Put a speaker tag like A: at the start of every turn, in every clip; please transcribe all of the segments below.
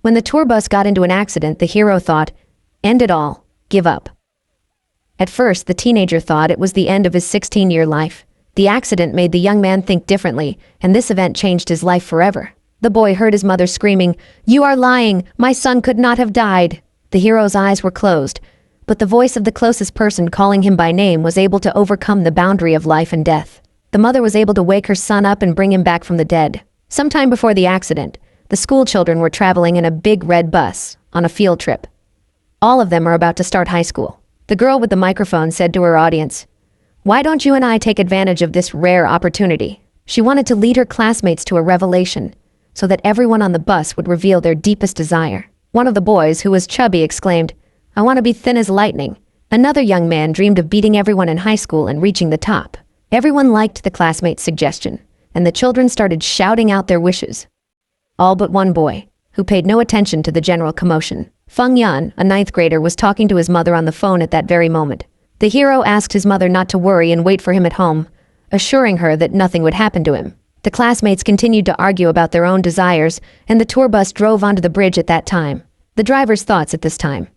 A: When the tour bus got into an accident, the hero thought, "End it all. Give up." At first, the teenager thought it was the end of his 16-year life. The accident made the young man think differently, and this event changed his life forever. The boy heard his mother screaming, "You are lying! My son could not have died!" The hero's eyes were closed, but the voice of the closest person calling him by name was able to overcome the boundary of life and death. The mother was able to wake her son up and bring him back from the dead. Sometime before the accident, the school children were traveling in a big red bus on a field trip. All of them are about to start high school. The girl with the microphone said to her audience, "Why don't you and I take advantage of this rare opportunity?" She wanted to lead her classmates to a revelation, so that everyone on the bus would reveal their deepest desire. One of the boys, who was chubby, exclaimed, "I want to be thin as lightning." Another young man dreamed of beating everyone in high school and reaching the top. Everyone liked the classmate's suggestion, and the children started shouting out their wishes. All but one boy, who paid no attention to the general commotion. Feng Yan, a 9th grader, was talking to his mother on the phone at that very moment. The hero asked his mother not to worry and wait for him at home, assuring her that nothing would happen to him. The classmates continued to argue about their own desires, and the tour bus drove onto the bridge at that time. The driver's thoughts at this time: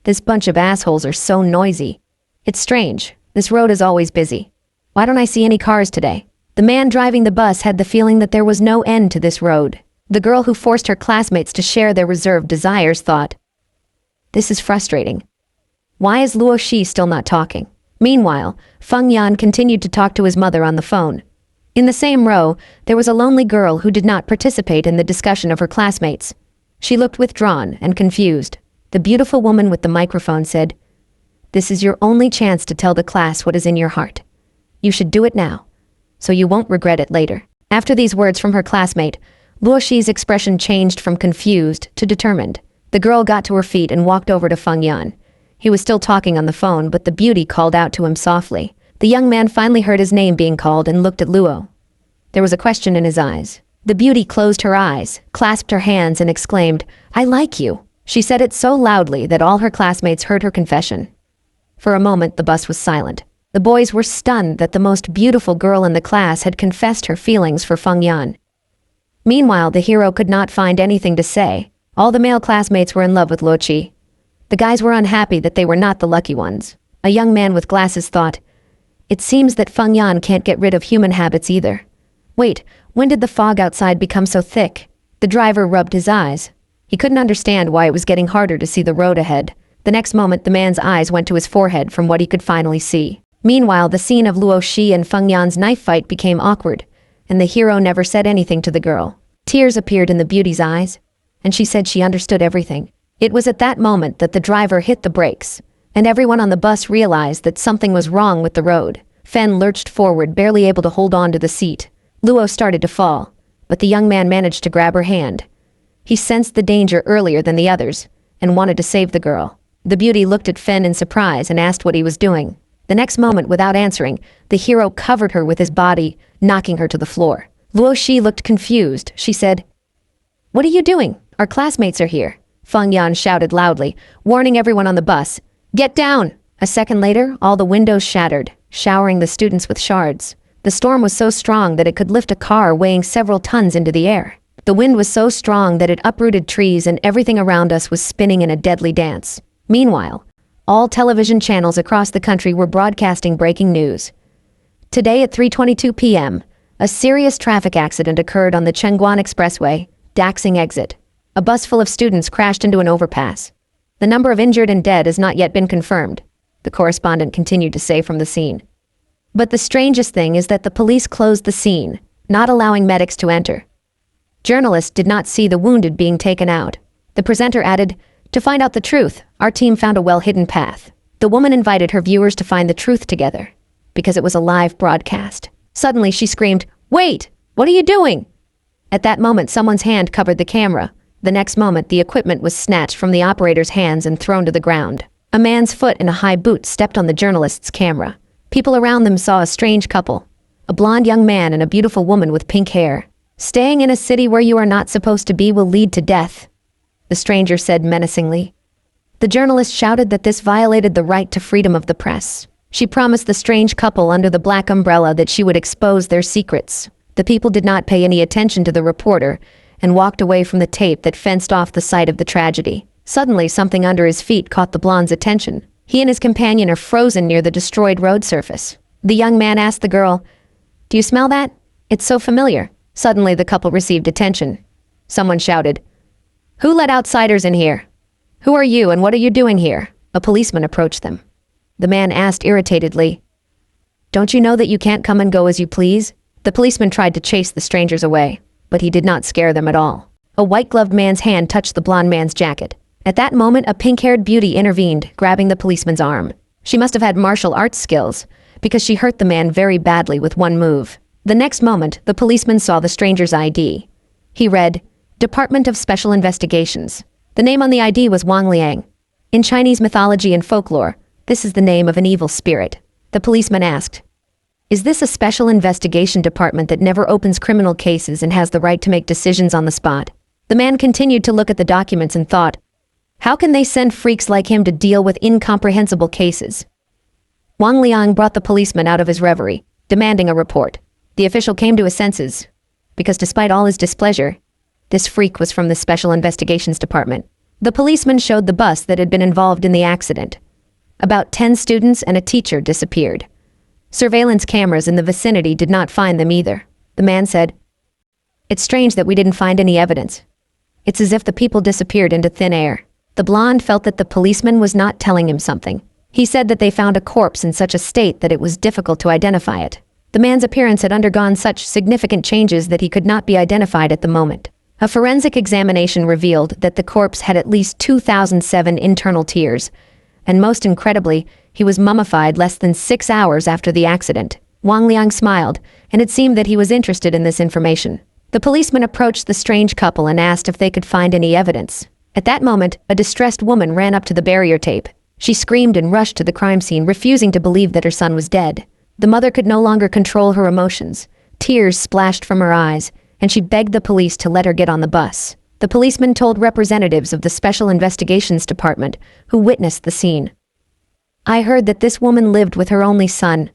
A: "This bunch of assholes are so noisy. It's strange. This road is always busy. Why don't I see any cars today?" The man driving the bus had the feeling that there was no end to this road. The girl who forced her classmates to share their reserved desires thought, "This is frustrating. Why is Luo Shi still not talking?" Meanwhile, Feng Yan continued to talk to his mother on the phone. In the same row, there was a lonely girl who did not participate in the discussion of her classmates. She looked withdrawn and confused. The beautiful woman with the microphone said, "This is your only chance to tell the class what is in your heart. You should do it now, so you won't regret it later." After these words from her classmate, Luo Shi's expression changed from confused to determined. The girl got to her feet and walked over to Feng Yan. He was still talking on the phone, but the beauty called out to him softly. The young man finally heard his name being called and looked at Luo. There was a question in his eyes. The beauty closed her eyes, clasped her hands, and exclaimed, "I like you." She said it so loudly that all her classmates heard her confession. For a moment, the bus was silent. The boys were stunned that the most beautiful girl in the class had confessed her feelings for Feng Yan. Meanwhile, the hero could not find anything to say. All the male classmates were in love with Luo Qi. The guys were unhappy that they were not the lucky ones. A young man with glasses thought, "It seems that Feng Yan can't get rid of human habits either. Wait, when did the fog outside become so thick?" The driver rubbed his eyes. He couldn't understand why it was getting harder to see the road ahead. The next moment, the man's eyes went to his forehead from what he could finally see. Meanwhile, the scene of Luo Shi and Feng Yan's knife fight became awkward, and the hero never said anything to the girl. Tears appeared in the beauty's eyes, and she said she understood everything. It was at that moment that the driver hit the brakes, and everyone on the bus realized that something was wrong with the road. Fen lurched forward, barely able to hold on to the seat. Luo started to fall, but the young man managed to grab her hand. He sensed the danger earlier than the others, and wanted to save the girl. The beauty looked at Fen in surprise and asked what he was doing. The next moment, without answering, the hero covered her with his body, knocking her to the floor. Luo Shi looked confused. She said, "What are you doing? Our classmates are here." Feng Yan shouted loudly, warning everyone on the bus, "Get down!" A second later, all the windows shattered, showering the students with shards. The storm was so strong that it could lift a car weighing several tons into the air. The wind was so strong that it uprooted trees, and everything around us was spinning in a deadly dance. Meanwhile, all television channels across the country were broadcasting breaking news. Today at 3:22 p.m., a serious traffic accident occurred on the Chengguan Expressway, Daxing exit. A bus full of students crashed into an overpass. The number of injured and dead has not yet been confirmed, the correspondent continued to say from the scene. But the strangest thing is that the police closed the scene, not allowing medics to enter. Journalists did not see the wounded being taken out. The presenter added, "To find out the truth, our team found a well-hidden path." The woman invited her viewers to find the truth together, because it was a live broadcast. Suddenly she screamed, "Wait! What are you doing?" At that moment, someone's hand covered the camera. The next moment, the equipment was snatched from the operator's hands and thrown to the ground. A man's foot in a high boot stepped on the journalist's camera. People around them saw a strange couple, a blonde young man and a beautiful woman with pink hair. "Staying in a city where you are not supposed to be will lead to death," the stranger said menacingly. The journalist shouted that this violated the right to freedom of the press. She promised the strange couple under the black umbrella that she would expose their secrets. The people did not pay any attention to the reporter, and walked away from the tape that fenced off the site of the tragedy. Suddenly, something under his feet caught the blonde's attention. He and his companion are frozen near the destroyed road surface. The young man asked the girl, "Do you smell that? It's so familiar." Suddenly, the couple received attention. Someone shouted, "Who let outsiders in here? Who are you and what are you doing here?" A policeman approached them. The man asked irritatedly, "Don't you know that you can't come and go as you please?" The policeman tried to chase the strangers away, but he did not scare them at all. A white-gloved man's hand touched the blonde man's jacket. At that moment, a pink-haired beauty intervened, grabbing the policeman's arm. She must have had martial arts skills, because she hurt the man very badly with one move. The next moment, the policeman saw the stranger's ID. He read, "Department of Special Investigations." The name on the ID was Wang Liang. In Chinese mythology and folklore, this is the name of an evil spirit. The policeman asked, "Is this a special investigation department that never opens criminal cases and has the right to make decisions on the spot?" The man continued to look at the documents and thought, "How can they send freaks like him to deal with incomprehensible cases?" Wang Liang brought the policeman out of his reverie, demanding a report. The official came to his senses, because despite all his displeasure, this freak was from the Special Investigations Department. The policeman showed the bus that had been involved in the accident. About 10 students and a teacher disappeared. Surveillance cameras in the vicinity did not find them either. The man said, "It's strange that we didn't find any evidence. It's as if the people disappeared into thin air." The blonde felt that the policeman was not telling him something. He said that they found a corpse in such a state that it was difficult to identify it. The man's appearance had undergone such significant changes that he could not be identified at the moment. A forensic examination revealed that the corpse had at least 2007 internal tears, and most incredibly, he was mummified less than 6 hours after the accident. Wang Liang smiled, and it seemed that he was interested in this information. The policeman approached the strange couple and asked if they could find any evidence. At that moment, a distressed woman ran up to the barrier tape. She screamed and rushed to the crime scene, refusing to believe that her son was dead. The mother could no longer control her emotions. Tears splashed from her eyes, and she begged the police to let her get on the bus. The policeman told representatives of the Special Investigations Department, who witnessed the scene, "I heard that this woman lived with her only son.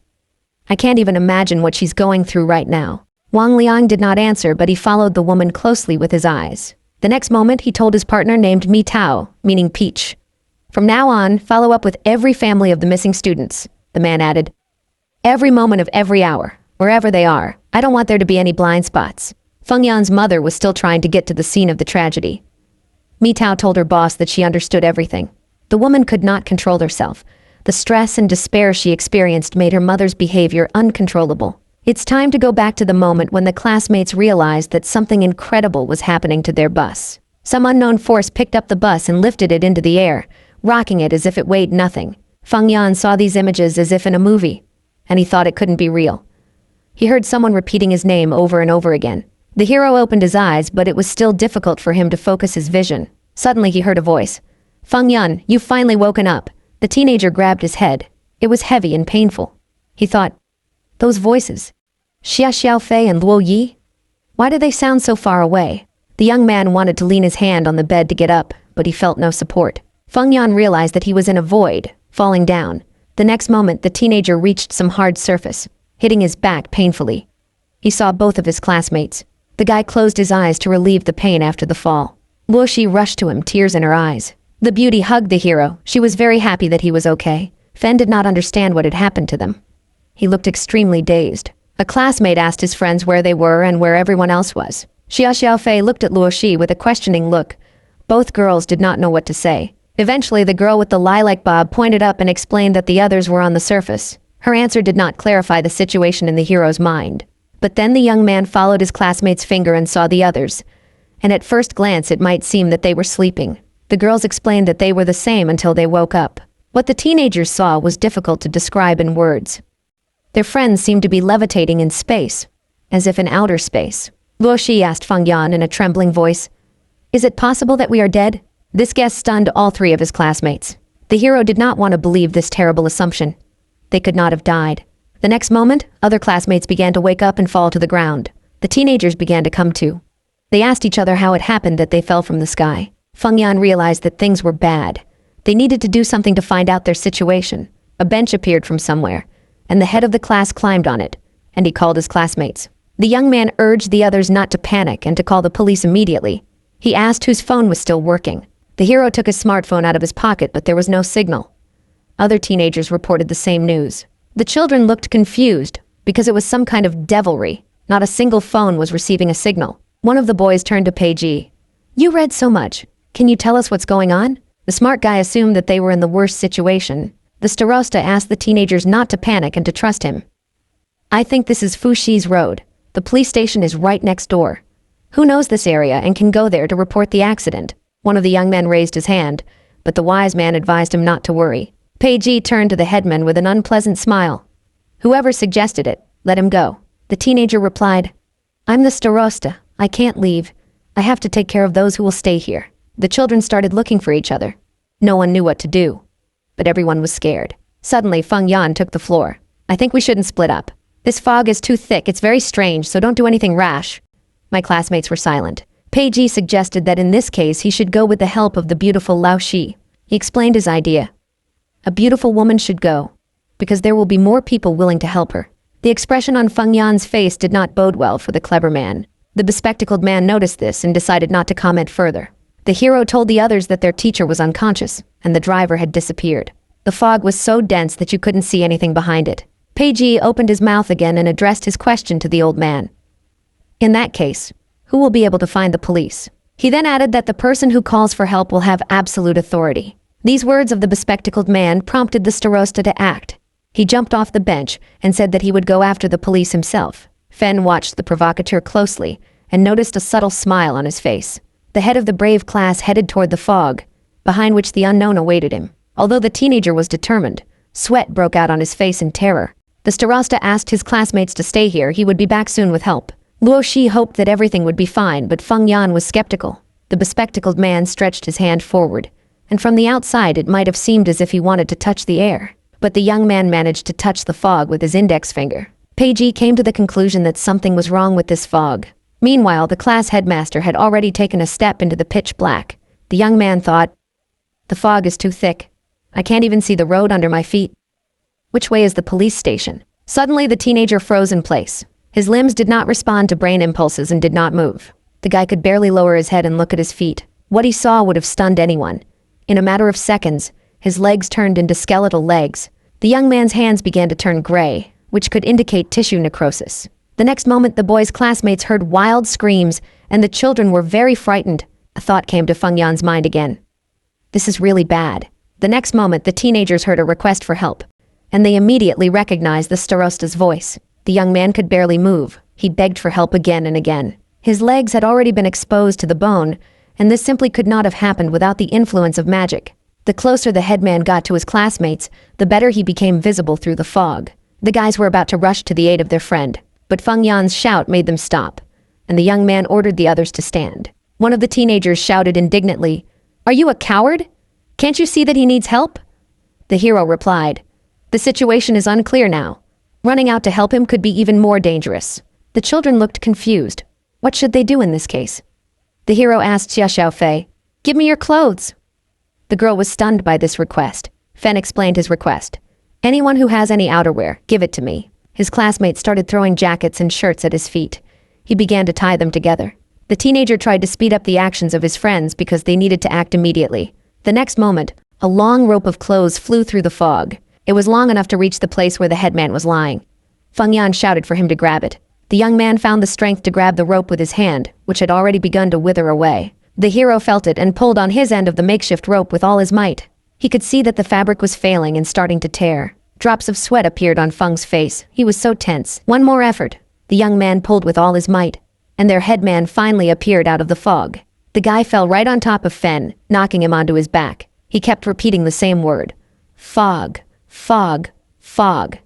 A: I can't even imagine what she's going through right now." Wang Liang did not answer, but he followed the woman closely with his eyes. The next moment, he told his partner named Mi Tao, meaning peach, "From now on, follow up with every family of the missing students." The man added, "Every moment of every hour, wherever they are. I don't want there to be any blind spots." Feng Yan's mother was still trying to get to the scene of the tragedy. Mi Tao told her boss that she understood everything. The woman could not control herself. The stress and despair she experienced made her mother's behavior uncontrollable. It's time to go back to the moment when the classmates realized that something incredible was happening to their bus. Some unknown force picked up the bus and lifted it into the air, rocking it as if it weighed nothing. Feng Yan saw these images as if in a movie, and he thought it couldn't be real. He heard someone repeating his name over and over again. The hero opened his eyes, but it was still difficult for him to focus his vision. Suddenly he heard a voice. "Feng Yan, you've finally woken up." The teenager grabbed his head. It was heavy and painful. He thought, those voices, Xia Xiaofei and Luo Yi? Why do they sound so far away? The young man wanted to lean his hand on the bed to get up, but he felt no support. Feng Yan realized that he was in a void, falling down. The next moment, the teenager reached some hard surface, hitting his back painfully. He saw both of his classmates. The guy closed his eyes to relieve the pain after the fall. Luo Shi rushed to him, tears in her eyes. The beauty hugged the hero. She was very happy that he was okay. Fen did not understand what had happened to them. He looked extremely dazed. A classmate asked his friends where they were and where everyone else was. Xia Xiaofei looked at Luo Shi with a questioning look. Both girls did not know what to say. Eventually, the girl with the lilac bob pointed up and explained that the others were on the surface. Her answer did not clarify the situation in the hero's mind. But then the young man followed his classmate's finger and saw the others. And at first glance, it might seem that they were sleeping. The girls explained that they were the same until they woke up. What the teenagers saw was difficult to describe in words. Their friends seemed to be levitating in space, as if in outer space. Luo Shi asked Feng Yan in a trembling voice, "Is it possible that we are dead?" This guess stunned all three of his classmates. The hero did not want to believe this terrible assumption. They could not have died. The next moment, other classmates began to wake up and fall to the ground. The teenagers began to come to. They asked each other how it happened that they fell from the sky. Feng Yan realized that things were bad. They needed to do something to find out their situation. A bench appeared from somewhere, and the head of the class climbed on it, and he called his classmates. The young man urged the others not to panic and to call the police immediately. He asked whose phone was still working. The hero took his smartphone out of his pocket, but there was no signal. Other teenagers reported the same news. The children looked confused because it was some kind of devilry. Not a single phone was receiving a signal. One of the boys turned to Peiji. "You read so much. Can you tell us what's going on?" The smart guy assumed that they were in the worst situation. The starosta asked the teenagers not to panic and to trust him. "I think this is Fushi's Road. The police station is right next door. Who knows this area and can go there to report the accident?" One of the young men raised his hand, but the wise man advised him not to worry. Peiji turned to the headman with an unpleasant smile. "Whoever suggested it, let him go." The teenager replied, "I'm the starosta. I can't leave. I have to take care of those who will stay here." The children started looking for each other. No one knew what to do, but everyone was scared. Suddenly, Feng Yan took the floor. "I think we shouldn't split up. This fog is too thick. It's very strange, so don't do anything rash." My classmates were silent. Peiji suggested that in this case he should go with the help of the beautiful Lao Shi. He explained his idea. A beautiful woman should go, because there will be more people willing to help her. The expression on Feng Yan's face did not bode well for the clever man. The bespectacled man noticed this and decided not to comment further. The hero told the others that their teacher was unconscious, and the driver had disappeared. The fog was so dense that you couldn't see anything behind it. Peiji opened his mouth again and addressed his question to the old man. "In that case, who will be able to find the police?" He then added that the person who calls for help will have absolute authority. These words of the bespectacled man prompted the starosta to act. He jumped off the bench and said that he would go after the police himself. Fen watched the provocateur closely and noticed a subtle smile on his face. The head of the brave class headed toward the fog, behind which the unknown awaited him. Although the teenager was determined, sweat broke out on his face in terror. The starosta asked his classmates to stay here. He would be back soon with help. Luo Shi hoped that everything would be fine, but Feng Yan was skeptical. The bespectacled man stretched his hand forward, and from the outside it might have seemed as if he wanted to touch the air. But the young man managed to touch the fog with his index finger. Peiji came to the conclusion that something was wrong with this fog. Meanwhile, the class headmaster had already taken a step into the pitch black. The young man thought, "The fog is too thick. I can't even see the road under my feet. Which way is the police station?" Suddenly, the teenager froze in place. His limbs did not respond to brain impulses and did not move. The guy could barely lower his head and look at his feet. What he saw would have stunned anyone. In a matter of seconds, his legs turned into skeletal legs. The young man's hands began to turn gray, which could indicate tissue necrosis. The next moment, the boy's classmates heard wild screams, and the children were very frightened. A thought came to Feng Yan's mind again. This is really bad. The next moment, the teenagers heard a request for help, and they immediately recognized the starosta's voice. The young man could barely move. He begged for help again and again. His legs had already been exposed to the bone, and this simply could not have happened without the influence of magic. The closer the headman got to his classmates, the better he became visible through the fog. The guys were about to rush to the aid of their friend, but Feng Yan's shout made them stop, and the young man ordered the others to stand. One of the teenagers shouted indignantly, "Are you a coward? Can't you see that he needs help?" The hero replied, "The situation is unclear now. Running out to help him could be even more dangerous." The children looked confused. What should they do in this case? The hero asked Xia Xiaofei, "Give me your clothes." The girl was stunned by this request. Fen explained his request. "Anyone who has any outerwear, give it to me." His classmates started throwing jackets and shirts at his feet. He began to tie them together. The teenager tried to speed up the actions of his friends because they needed to act immediately. The next moment, a long rope of clothes flew through the fog. It was long enough to reach the place where the headman was lying. Feng Yan shouted for him to grab it. The young man found the strength to grab the rope with his hand, which had already begun to wither away. The hero felt it and pulled on his end of the makeshift rope with all his might. He could see that the fabric was failing and starting to tear. Drops of sweat appeared on Feng's face. He was so tense. One more effort. The young man pulled with all his might, and their headman finally appeared out of the fog. The guy fell right on top of Fen, knocking him onto his back. He kept repeating the same word. Fog, fog, fog.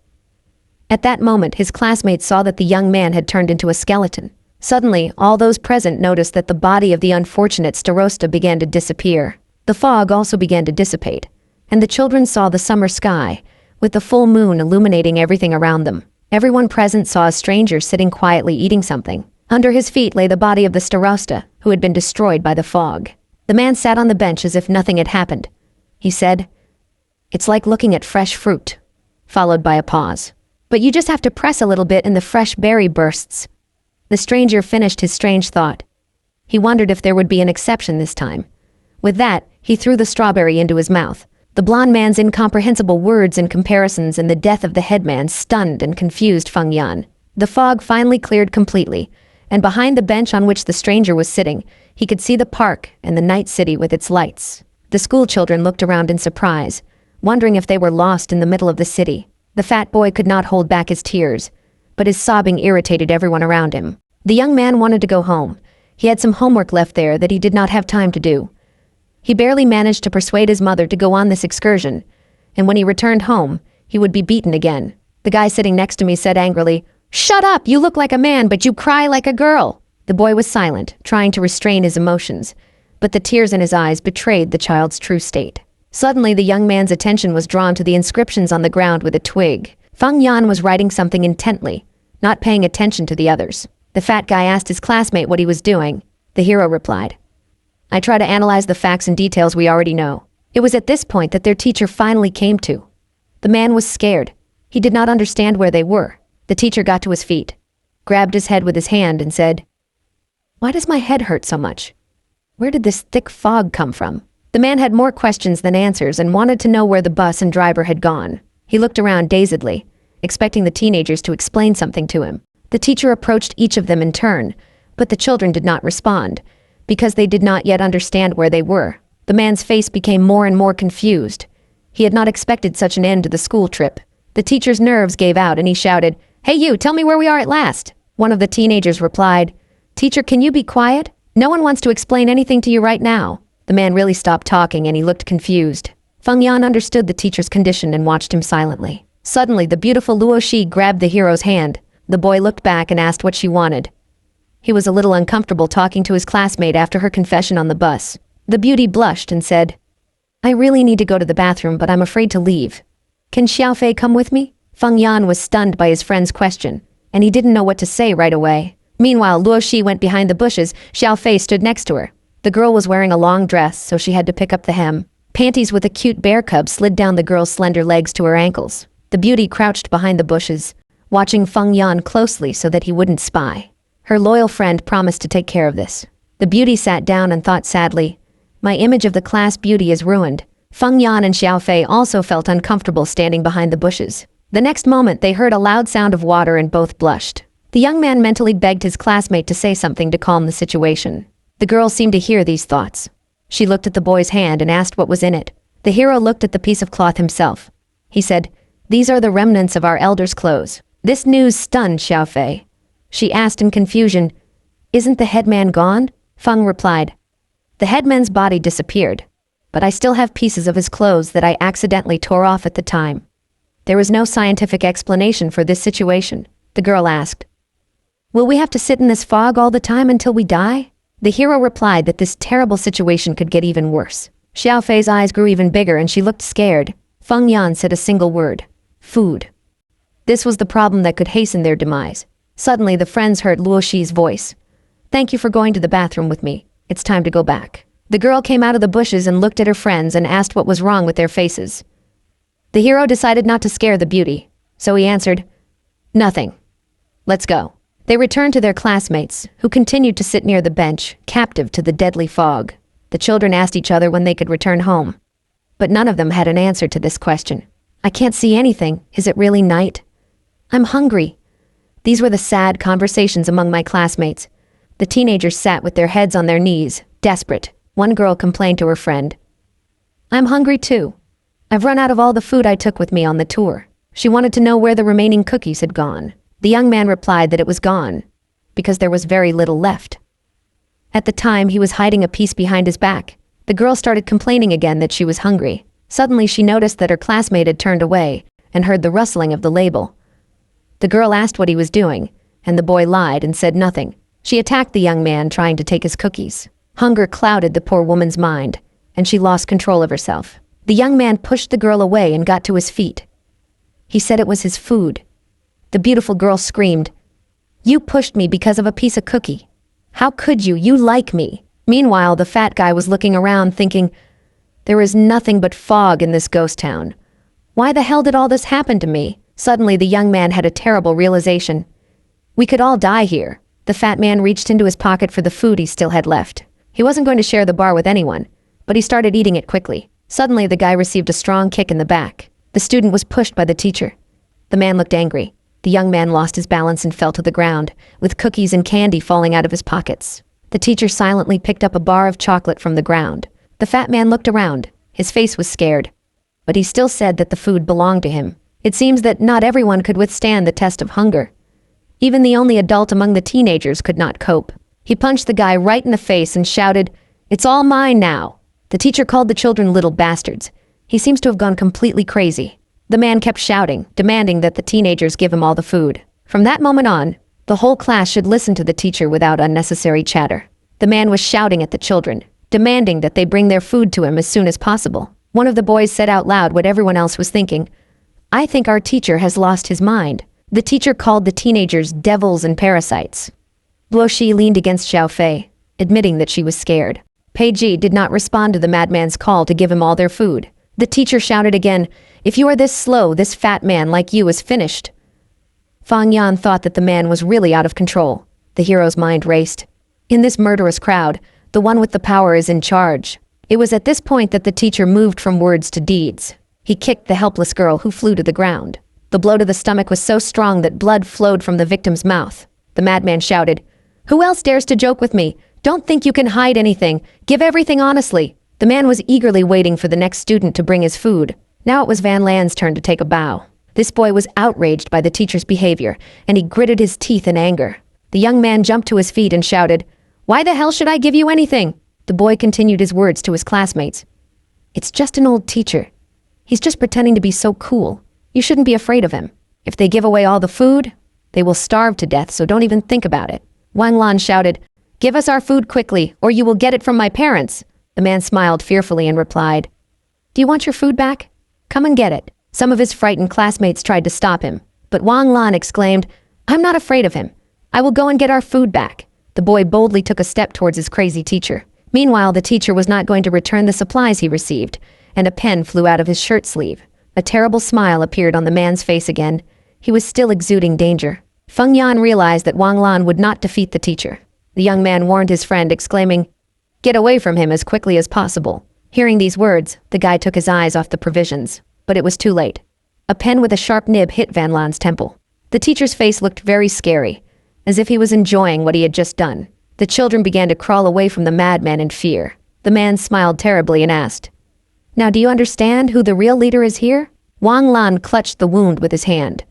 A: At that moment, his classmates saw that the young man had turned into a skeleton. Suddenly, all those present noticed that the body of the unfortunate starosta began to disappear. The fog also began to dissipate, and the children saw the summer sky, with the full moon illuminating everything around them. Everyone present saw a stranger sitting quietly eating something. Under his feet lay the body of the starosta, who had been destroyed by the fog. The man sat on the bench as if nothing had happened. He said, "It's like looking at fresh fruit," followed by a pause. "But you just have to press a little bit and the fresh berry bursts." The stranger finished his strange thought. He wondered if there would be an exception this time. With that, he threw the strawberry into his mouth. The blond man's incomprehensible words and comparisons and the death of the headman stunned and confused Feng Yan. The fog finally cleared completely, and behind the bench on which the stranger was sitting, he could see the park and the night city with its lights. The school children looked around in surprise, wondering if they were lost in the middle of the city. The fat boy could not hold back his tears, but his sobbing irritated everyone around him. The young man wanted to go home. He had some homework left there that he did not have time to do. He barely managed to persuade his mother to go on this excursion, and when he returned home, he would be beaten again. The guy sitting next to me said angrily, "Shut up! You look like a man, but you cry like a girl!" The boy was silent, trying to restrain his emotions, but the tears in his eyes betrayed the child's true state. Suddenly, the young man's attention was drawn to the inscriptions on the ground with a twig. Feng Yan was writing something intently, not paying attention to the others. The fat guy asked his classmate what he was doing. The hero replied, "I try to analyze the facts and details we already know." It was at this point that their teacher finally came to. The man was scared. He did not understand where they were. The teacher got to his feet, grabbed his head with his hand and said, "Why does my head hurt so much? Where did this thick fog come from?" The man had more questions than answers and wanted to know where the bus and driver had gone. He looked around dazedly, expecting the teenagers to explain something to him. The teacher approached each of them in turn, but the children did not respond, because they did not yet understand where they were. The man's face became more and more confused. He had not expected such an end to the school trip. The teacher's nerves gave out and he shouted, "Hey you, tell me where we are at last." One of the teenagers replied, "Teacher, can you be quiet? No one wants to explain anything to you right now." The man really stopped talking and he looked confused. Feng Yan understood the teacher's condition and watched him silently. Suddenly, the beautiful Luo Shi grabbed the hero's hand. The boy looked back and asked what she wanted. He was a little uncomfortable talking to his classmate after her confession on the bus. The beauty blushed and said, "I really need to go to the bathroom, but I'm afraid to leave. Can Xiaofei come with me?" Feng Yan was stunned by his friend's question, and he didn't know what to say right away. Meanwhile, Luo Shi went behind the bushes. Xiaofei stood next to her. The girl was wearing a long dress, so she had to pick up the hem. Panties with a cute bear cub slid down the girl's slender legs to her ankles. The beauty crouched behind the bushes, watching Feng Yan closely so that he wouldn't spy. Her loyal friend promised to take care of this. The beauty sat down and thought sadly, "My image of the class beauty is ruined." Feng Yan and Xiaofei also felt uncomfortable standing behind the bushes. The next moment, they heard a loud sound of water and both blushed. The young man mentally begged his classmate to say something to calm the situation. The girl seemed to hear these thoughts. She looked at the boy's hand and asked what was in it. The hero looked at the piece of cloth himself. He said, "These are the remnants of our elders' clothes." This news stunned Xiaofei. She asked in confusion, "Isn't the headman gone?" Feng replied, "The headman's body disappeared, but I still have pieces of his clothes that I accidentally tore off at the time." There was no scientific explanation for this situation. The girl asked, "Will we have to sit in this fog all the time until we die?" The hero replied that this terrible situation could get even worse. Xiaofei's eyes grew even bigger and she looked scared. Feng Yan said a single word, "Food." This was the problem that could hasten their demise. Suddenly, the friends heard Luo Shi's voice. "Thank you for going to the bathroom with me. It's time to go back." The girl came out of the bushes and looked at her friends and asked what was wrong with their faces. The hero decided not to scare the beauty, so he answered, "Nothing. Let's go." They returned to their classmates, who continued to sit near the bench, captive to the deadly fog. The children asked each other when they could return home, but none of them had an answer to this question. "I can't see anything. Is it really night? I'm hungry." These were the sad conversations among my classmates. The teenagers sat with their heads on their knees, desperate. One girl complained to her friend, "I'm hungry too. I've run out of all the food I took with me on the tour." She wanted to know where the remaining cookies had gone. The young man replied that it was gone, because there was very little left. At the time, he was hiding a piece behind his back. The girl started complaining again that she was hungry. Suddenly, she noticed that her classmate had turned away and heard the rustling of the label. The girl asked what he was doing, and the boy lied and said nothing. She attacked the young man, trying to take his cookies. Hunger clouded the poor woman's mind, and she lost control of herself. The young man pushed the girl away and got to his feet. He said it was his food. The beautiful girl screamed, "You pushed me because of a piece of cookie. How could you? You like me." Meanwhile, the fat guy was looking around thinking, "There is nothing but fog in this ghost town. Why the hell did all this happen to me?" Suddenly, the young man had a terrible realization. We could all die here. The fat man reached into his pocket for the food he still had left. He wasn't going to share the bar with anyone, but he started eating it quickly. Suddenly, the guy received a strong kick in the back. The student was pushed by the teacher. The man looked angry. The young man lost his balance and fell to the ground, with cookies and candy falling out of his pockets. The teacher silently picked up a bar of chocolate from the ground. The fat man looked around. His face was scared. But he still said that the food belonged to him. It seems that not everyone could withstand the test of hunger. Even the only adult among the teenagers could not cope. He punched the guy right in the face and shouted, "It's all mine now." The teacher called the children little bastards. He seems to have gone completely crazy. The man kept shouting, demanding that the teenagers give him all the food. From that moment on, the whole class should listen to the teacher without unnecessary chatter. The man was shouting at the children, demanding that they bring their food to him as soon as possible. One of the boys said out loud what everyone else was thinking. "I think our teacher has lost his mind." The teacher called the teenagers devils and parasites. Luo Shi leaned against Xiao Fei, admitting that she was scared. Pei Ji did not respond to the madman's call to give him all their food. The teacher shouted again, "If you are this slow, this fat man like you is finished." Fang Yan thought that the man was really out of control. The hero's mind raced. In this murderous crowd, the one with the power is in charge. It was at this point that the teacher moved from words to deeds. He kicked the helpless girl who flew to the ground. The blow to the stomach was so strong that blood flowed from the victim's mouth. The madman shouted, "Who else dares to joke with me? Don't think you can hide anything. Give everything honestly." The man was eagerly waiting for the next student to bring his food. Now it was Van Lan's turn to take a bow. This boy was outraged by the teacher's behavior, and he gritted his teeth in anger. The young man jumped to his feet and shouted, "Why the hell should I give you anything?" The boy continued his words to his classmates. "It's just an old teacher. He's just pretending to be so cool. You shouldn't be afraid of him. If they give away all the food, they will starve to death, so don't even think about it." Wang Lan shouted, "Give us our food quickly, or you will get it from my parents." The man smiled fearfully and replied, "Do you want your food back? Come and get it." Some of his frightened classmates tried to stop him, but Wang Lan exclaimed, "I'm not afraid of him. I will go and get our food back." The boy boldly took a step towards his crazy teacher. Meanwhile, the teacher was not going to return the supplies he received, and a pen flew out of his shirt sleeve. A terrible smile appeared on the man's face again. He was still exuding danger. Feng Yan realized that Wang Lan would not defeat the teacher. The young man warned his friend, exclaiming, "Get away from him as quickly as possible." Hearing these words, the guy took his eyes off the provisions, but it was too late. A pen with a sharp nib hit Van Lan's temple. The teacher's face looked very scary, as if he was enjoying what he had just done. The children began to crawl away from the madman in fear. The man smiled terribly and asked, "Now do you understand who the real leader is here?" Wang Lan clutched the wound with his hand.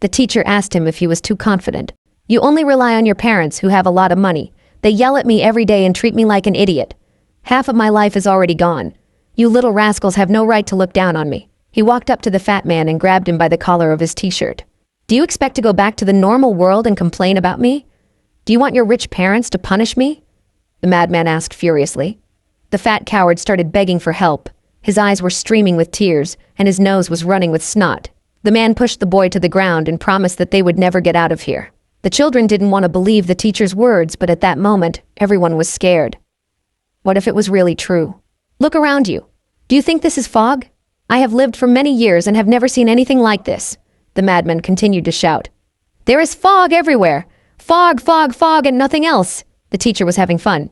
A: The teacher asked him if he was too confident. "You only rely on your parents who have a lot of money. They yell at me every day and treat me like an idiot. Half of my life is already gone. You little rascals have no right to look down on me." He walked up to the fat man and grabbed him by the collar of his t-shirt. "Do you expect to go back to the normal world and complain about me? Do you want your rich parents to punish me?" The madman asked furiously. The fat coward started begging for help. His eyes were streaming with tears, and his nose was running with snot. The man pushed the boy to the ground and promised that they would never get out of here. The children didn't want to believe the teacher's words, but at that moment, everyone was scared. What if it was really true? Look around you. Do you think this is fog? I have lived for many years and have never seen anything like this. The madman continued to shout. There is fog everywhere. Fog, fog, fog, and nothing else. The teacher was having fun.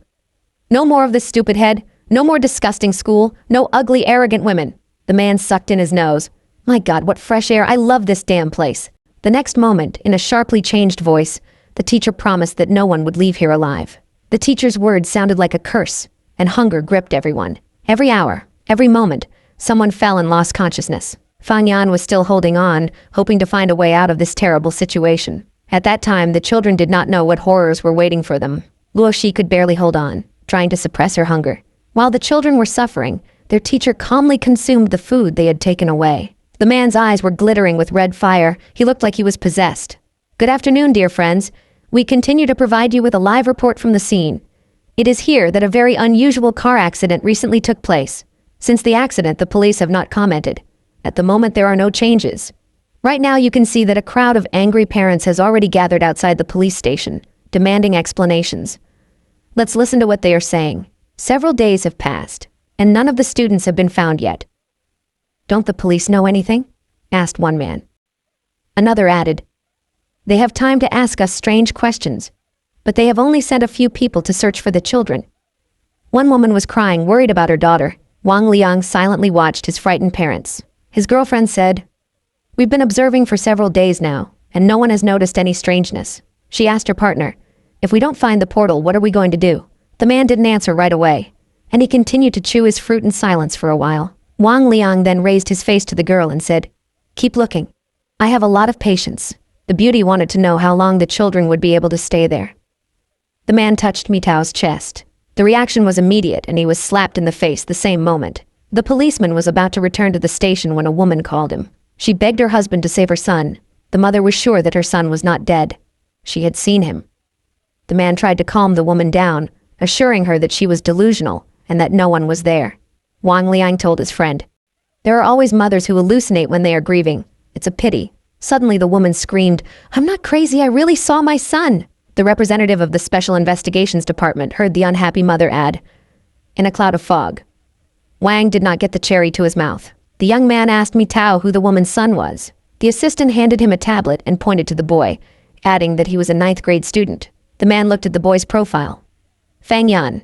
A: No more of this stupid head. No more disgusting school. No ugly, arrogant women. The man sucked in his nose. My God, what fresh air. I love this damn place. The next moment, in a sharply changed voice, the teacher promised that no one would leave here alive. The teacher's words sounded like a curse, and hunger gripped everyone. Every hour, every moment, someone fell and lost consciousness. Fang Yan was still holding on, hoping to find a way out of this terrible situation. At that time, the children did not know what horrors were waiting for them. Luo Shi could barely hold on, trying to suppress her hunger. While the children were suffering, their teacher calmly consumed the food they had taken away. The man's eyes were glittering with red fire. He looked like he was possessed. Good afternoon, dear friends. We continue to provide you with a live report from the scene. It is here that a very unusual car accident recently took place. Since the accident, the police have not commented. At the moment, there are no changes. Right now, you can see that a crowd of angry parents has already gathered outside the police station, demanding explanations. Let's listen to what they are saying. Several days have passed, and none of the students have been found yet. Don't the police know anything? Asked one man. Another added, They have time to ask us strange questions. but they have only sent a few people to search for the children. One woman was crying, worried about her daughter. Wang Liang silently watched his frightened parents. His girlfriend said, "We've been observing for several days now, and no one has noticed any strangeness." She asked her partner, "If we don't find the portal, what are we going to do?" The man didn't answer right away, and he continued to chew his fruit in silence for a while. Wang Liang then raised his face to the girl and said, "Keep looking. I have a lot of patience." The beauty wanted to know how long the children would be able to stay there. The man touched Mitao's chest. The reaction was immediate, and he was slapped in the face the same moment. The policeman was about to return to the station when a woman called him. She begged her husband to save her son. The mother was sure that her son was not dead. She had seen him. The man tried to calm the woman down, assuring her that she was delusional and that no one was there. Wang Liang told his friend, "There are always mothers who hallucinate when they are grieving. It's a pity." Suddenly the woman screamed, "I'm not crazy, I really saw my son." The representative of the Special Investigations Department heard the unhappy mother add, "In a cloud of fog." Wang did not get the cherry to his mouth. The young man asked Mitao who the woman's son was. The assistant handed him a tablet and pointed to the boy, adding that he was a 9th grade student. The man looked at the boy's profile. Fang Yan,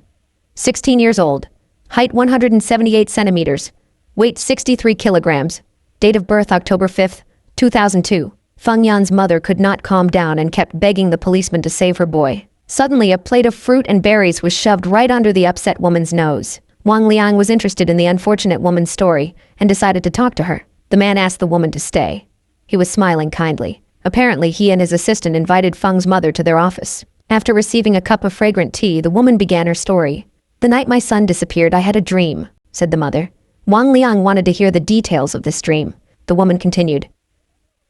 A: 16 years old, height 178 centimeters, weight 63 kilograms, date of birth October 5th, 2002. Feng Yan's mother could not calm down and kept begging the policeman to save her boy. Suddenly, a plate of fruit and berries was shoved right under the upset woman's nose. Wang Liang was interested in the unfortunate woman's story and decided to talk to her. The man asked the woman to stay. He was smiling kindly. Apparently, he and his assistant invited Feng's mother to their office. After receiving a cup of fragrant tea, the woman began her story. "The night my son disappeared, I had a dream," said the mother. Wang Liang wanted to hear the details of this dream. The woman continued,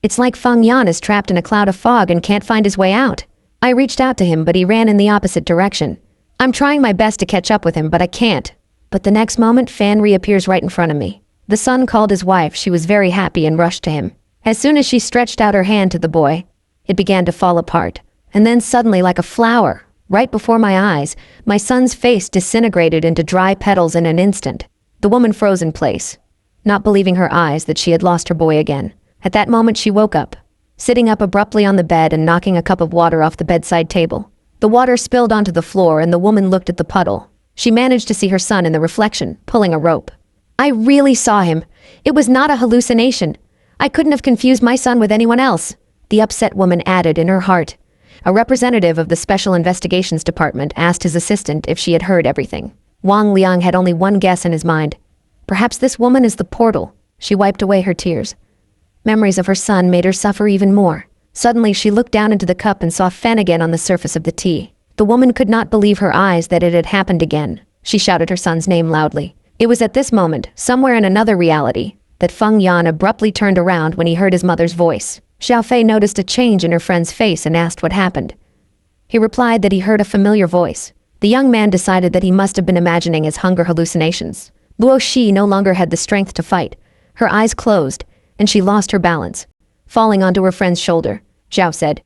A: "It's like Feng Yan is trapped in a cloud of fog and can't find his way out. I reached out to him, but he ran in the opposite direction. I'm trying my best to catch up with him, but I can't. But the next moment, Fan reappears right in front of me. The son called his wife. She was very happy and rushed to him. As soon as she stretched out her hand to the boy, it began to fall apart. And then suddenly, like a flower, right before my eyes, my son's face disintegrated into dry petals in an instant." The woman froze in place, not believing her eyes that she had lost her boy again. At that moment she woke up, sitting up abruptly on the bed and knocking a cup of water off the bedside table. The water spilled onto the floor and the woman looked at the puddle. She managed to see her son in the reflection, pulling a rope. "I really saw him. It was not a hallucination. I couldn't have confused my son with anyone else," the upset woman added in her heart. A representative of the Special Investigations Department asked his assistant if she had heard everything. Wang Liang had only one guess in his mind. Perhaps this woman is the portal. She wiped away her tears. Memories of her son made her suffer even more. Suddenly she looked down into the cup and saw Fen again on the surface of the tea. The woman could not believe her eyes that it had happened again. She shouted her son's name loudly. It was at this moment, somewhere in another reality, that Feng Yan abruptly turned around when he heard his mother's voice. Xiao Fei noticed a change in her friend's face and asked what happened. He replied that he heard a familiar voice. The young man decided that he must have been imagining his hunger hallucinations. Luo Shi no longer had the strength to fight. Her eyes closed, and she lost her balance. Falling onto her friend's shoulder, Zhao said,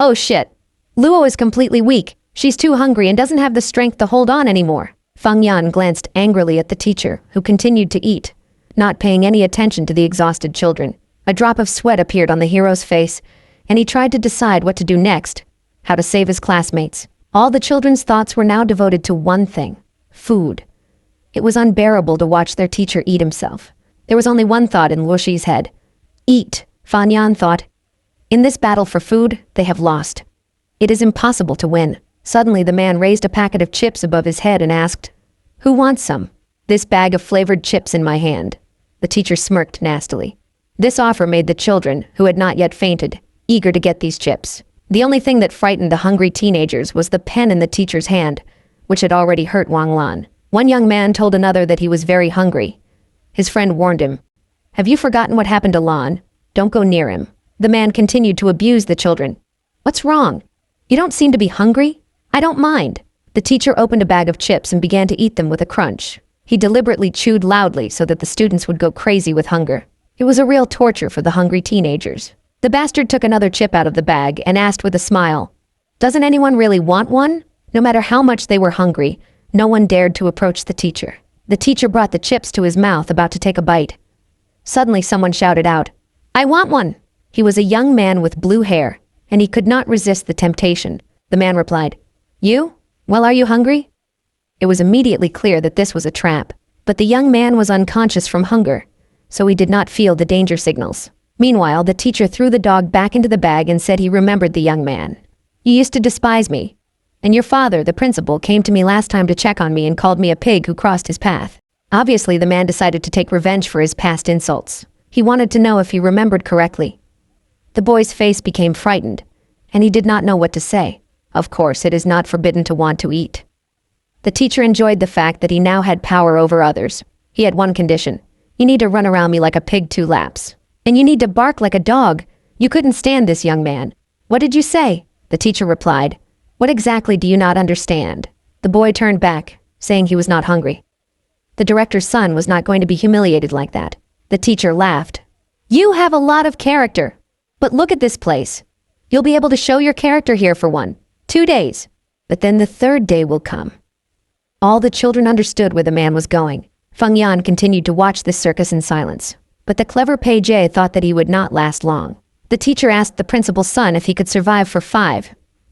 A: "Oh shit. Luo is completely weak. She's too hungry and doesn't have the strength to hold on anymore." Feng Yan glanced angrily at the teacher, who continued to eat, not paying any attention to the exhausted children. A drop of sweat appeared on the hero's face, and he tried to decide what to do next, how to save his classmates. All the children's thoughts were now devoted to one thing: food. It was unbearable to watch their teacher eat himself. There was only one thought in Luoshi's head. Eat, Fan Yan thought. In this battle for food, they have lost. It is impossible to win. Suddenly the man raised a packet of chips above his head and asked, "Who wants some?" "This bag of flavored chips in my hand." The teacher smirked nastily. This offer made the children, who had not yet fainted, eager to get these chips. The only thing that frightened the hungry teenagers was the pen in the teacher's hand, which had already hurt Wang Lan. One young man told another that he was very hungry. His friend warned him, "Have you forgotten what happened to Lan? Don't go near him." The man continued to abuse the children. "What's wrong? You don't seem to be hungry?" "I don't mind." The teacher opened a bag of chips and began to eat them with a crunch. He deliberately chewed loudly so that the students would go crazy with hunger. It was a real torture for the hungry teenagers. The bastard took another chip out of the bag and asked with a smile, "Doesn't anyone really want one?" No matter how much they were hungry, no one dared to approach the teacher. The teacher brought the chips to his mouth, about to take a bite. Suddenly someone shouted out, "I want one!" He was a young man with blue hair, and he could not resist the temptation. The man replied, "You? Well, are you hungry?" It was immediately clear that this was a trap, but the young man was unconscious from hunger, so he did not feel the danger signals. Meanwhile, the teacher threw the dog back into the bag and said he remembered the young man. "You used to despise me, and your father, the principal, came to me last time to check on me and called me a pig who crossed his path." Obviously, the man decided to take revenge for his past insults. He wanted to know if he remembered correctly. The boy's face became frightened, and he did not know what to say. Of course, it is not forbidden to want to eat. The teacher enjoyed the fact that he now had power over others. He had one condition. "You need to run around me like a pig 2 laps. And you need to bark like a dog. You couldn't stand this, young man." "What did you say?" The teacher replied. "What exactly do you not understand?" The boy turned back, saying he was not hungry. The director's son was not going to be humiliated like that. The teacher laughed. "You have a lot of character. But look at this place. You'll be able to show your character here for 2 days. But then the 3rd day will come." All the children understood where the man was going. Feng Yan continued to watch this circus in silence. But the clever Pei Jie thought that he would not last long. The teacher asked the principal's son if he could survive for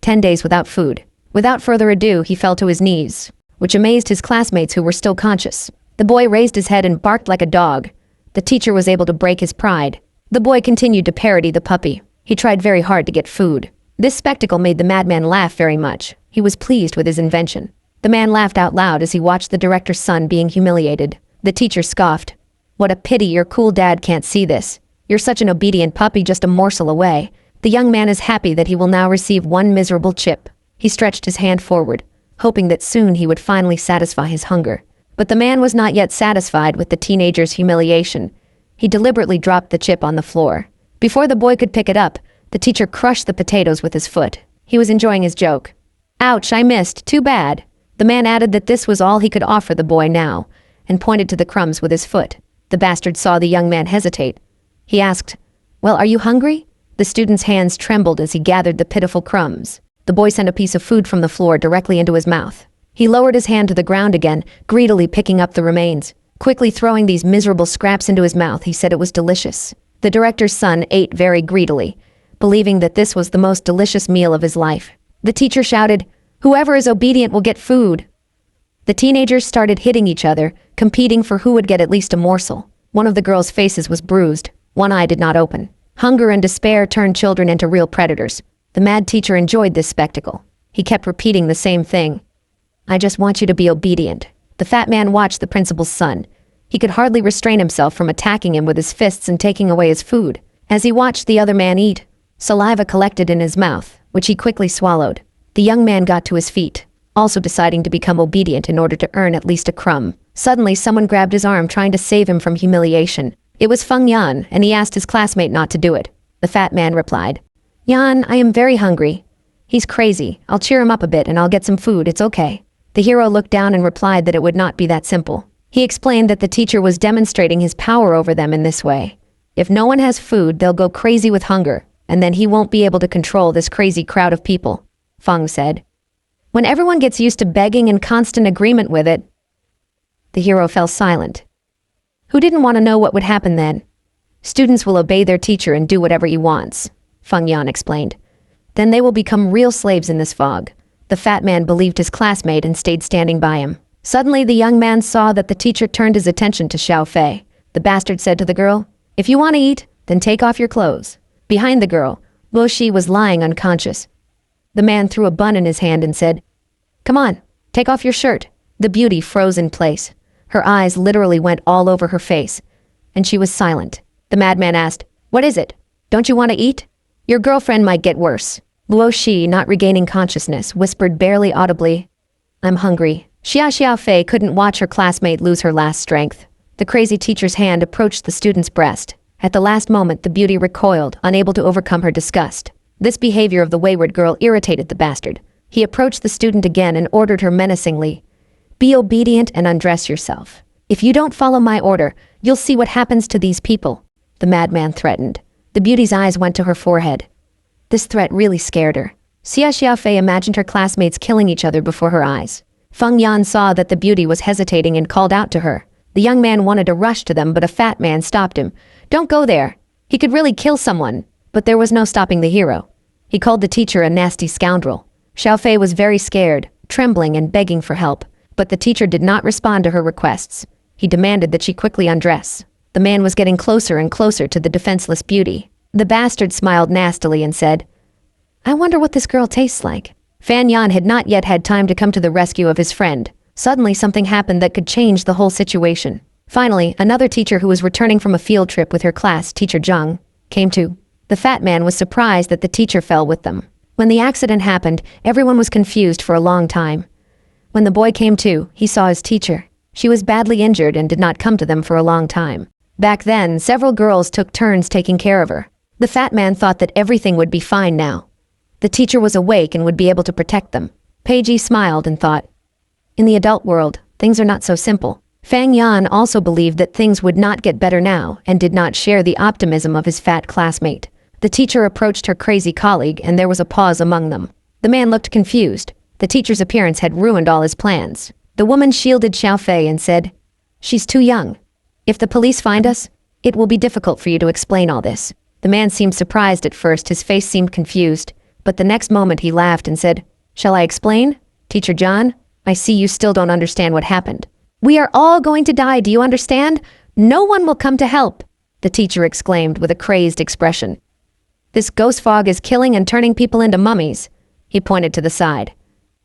A: 10 days without food. Without further ado, he fell to his knees, which amazed his classmates who were still conscious. The boy raised his head and barked like a dog. The teacher was able to break his pride. The boy continued to parody the puppy. He tried very hard to get food. This spectacle made the madman laugh very much. He was pleased with his invention. The man laughed out loud as he watched the director's son being humiliated. The teacher scoffed. "What a pity your cool dad can't see this. You're such an obedient puppy, just a morsel away." The young man is happy that he will now receive 1 miserable chip. He stretched his hand forward, hoping that soon he would finally satisfy his hunger. But the man was not yet satisfied with the teenager's humiliation. He deliberately dropped the chip on the floor. Before the boy could pick it up, the teacher crushed the potatoes with his foot. He was enjoying his joke. "Ouch, I missed. Too bad." The man added that this was all he could offer the boy now, and pointed to the crumbs with his foot. The bastard saw the young man hesitate. He asked, "Well, are you hungry?" The student's hands trembled as he gathered the pitiful crumbs. The boy sent a piece of food from the floor directly into his mouth. He lowered his hand to the ground again, greedily picking up the remains. Quickly throwing these miserable scraps into his mouth, he said it was delicious. The director's son ate very greedily, believing that this was the most delicious meal of his life. The teacher shouted, "Whoever is obedient will get food." The teenagers started hitting each other, competing for who would get at least a morsel. One of the girls' faces was bruised. One eye did not open. Hunger and despair turned children into real predators. The mad teacher enjoyed this spectacle. He kept repeating the same thing. "I just want you to be obedient." The fat man watched the principal's son. He could hardly restrain himself from attacking him with his fists and taking away his food. As he watched the other man eat, saliva collected in his mouth, which he quickly swallowed. The young man got to his feet, also deciding to become obedient in order to earn at least a crumb. Suddenly, someone grabbed his arm, trying to save him from humiliation. It was Feng Yan, and he asked his classmate not to do it. The fat man replied, "Yan, I am very hungry." "He's crazy. I'll cheer him up a bit and I'll get some food. It's okay." The hero looked down and replied that it would not be that simple. He explained that the teacher was demonstrating his power over them in this way. If no one has food, they'll go crazy with hunger, and then he won't be able to control this crazy crowd of people. Feng said, "When everyone gets used to begging and constant agreement with it." The hero fell silent. Who didn't want to know what would happen then? "Students will obey their teacher and do whatever he wants," Feng Yan explained. "Then they will become real slaves in this fog." The fat man believed his classmate and stayed standing by him. Suddenly, the young man saw that the teacher turned his attention to Xiao Fei. The bastard said to the girl, "If you want to eat, then take off your clothes." Behind the girl, Luo Shi was lying unconscious. The man threw a bun in his hand and said, "Come on, take off your shirt." The beauty froze in place. Her eyes literally went all over her face, and she was silent. The madman asked, "What is it? Don't you want to eat? Your girlfriend might get worse." Luo Shi, not regaining consciousness, whispered barely audibly, "I'm hungry." Xiao Fei couldn't watch her classmate lose her last strength. The crazy teacher's hand approached the student's breast. At the last moment, the beauty recoiled, unable to overcome her disgust. This behavior of the wayward girl irritated the bastard. He approached the student again and ordered her menacingly, "Be obedient and undress yourself. If you don't follow my order, you'll see what happens to these people." The madman threatened. The beauty's eyes went to her forehead. This threat really scared her. Xiao Fei imagined her classmates killing each other before her eyes. Feng Yan saw that the beauty was hesitating and called out to her. The young man wanted to rush to them, but a fat man stopped him. "Don't go there. He could really kill someone." But there was no stopping the hero. He called the teacher a nasty scoundrel. Xiaofei was very scared, trembling and begging for help, but the teacher did not respond to her requests. He demanded that she quickly undress. The man was getting closer and closer to the defenseless beauty. The bastard smiled nastily and said, "I wonder what this girl tastes like." Fan Yan had not yet had time to come to the rescue of his friend. Suddenly something happened that could change the whole situation. Finally, another teacher who was returning from a field trip with her class, Teacher Zhang, came to. The fat man was surprised that the teacher fell with them. When the accident happened, everyone was confused for a long time. When the boy came to, he saw his teacher. She was badly injured and did not come to them for a long time. Back then, several girls took turns taking care of her. The fat man thought that everything would be fine now. The teacher was awake and would be able to protect them. Peiji smiled and thought, in the adult world, things are not so simple. Fang Yan also believed that things would not get better now and did not share the optimism of his fat classmate. The teacher approached her crazy colleague and there was a pause among them. The man looked confused. The teacher's appearance had ruined all his plans. The woman shielded Xiaofei and said, "She's too young. If the police find us, it will be difficult for you to explain all this." The man seemed surprised at first, his face seemed confused, but the next moment he laughed and said, "Shall I explain? Teacher John, I see you still don't understand what happened. We are all going to die, do you understand? No one will come to help," the teacher exclaimed with a crazed expression. "This ghost fog is killing and turning people into mummies." He pointed to the side.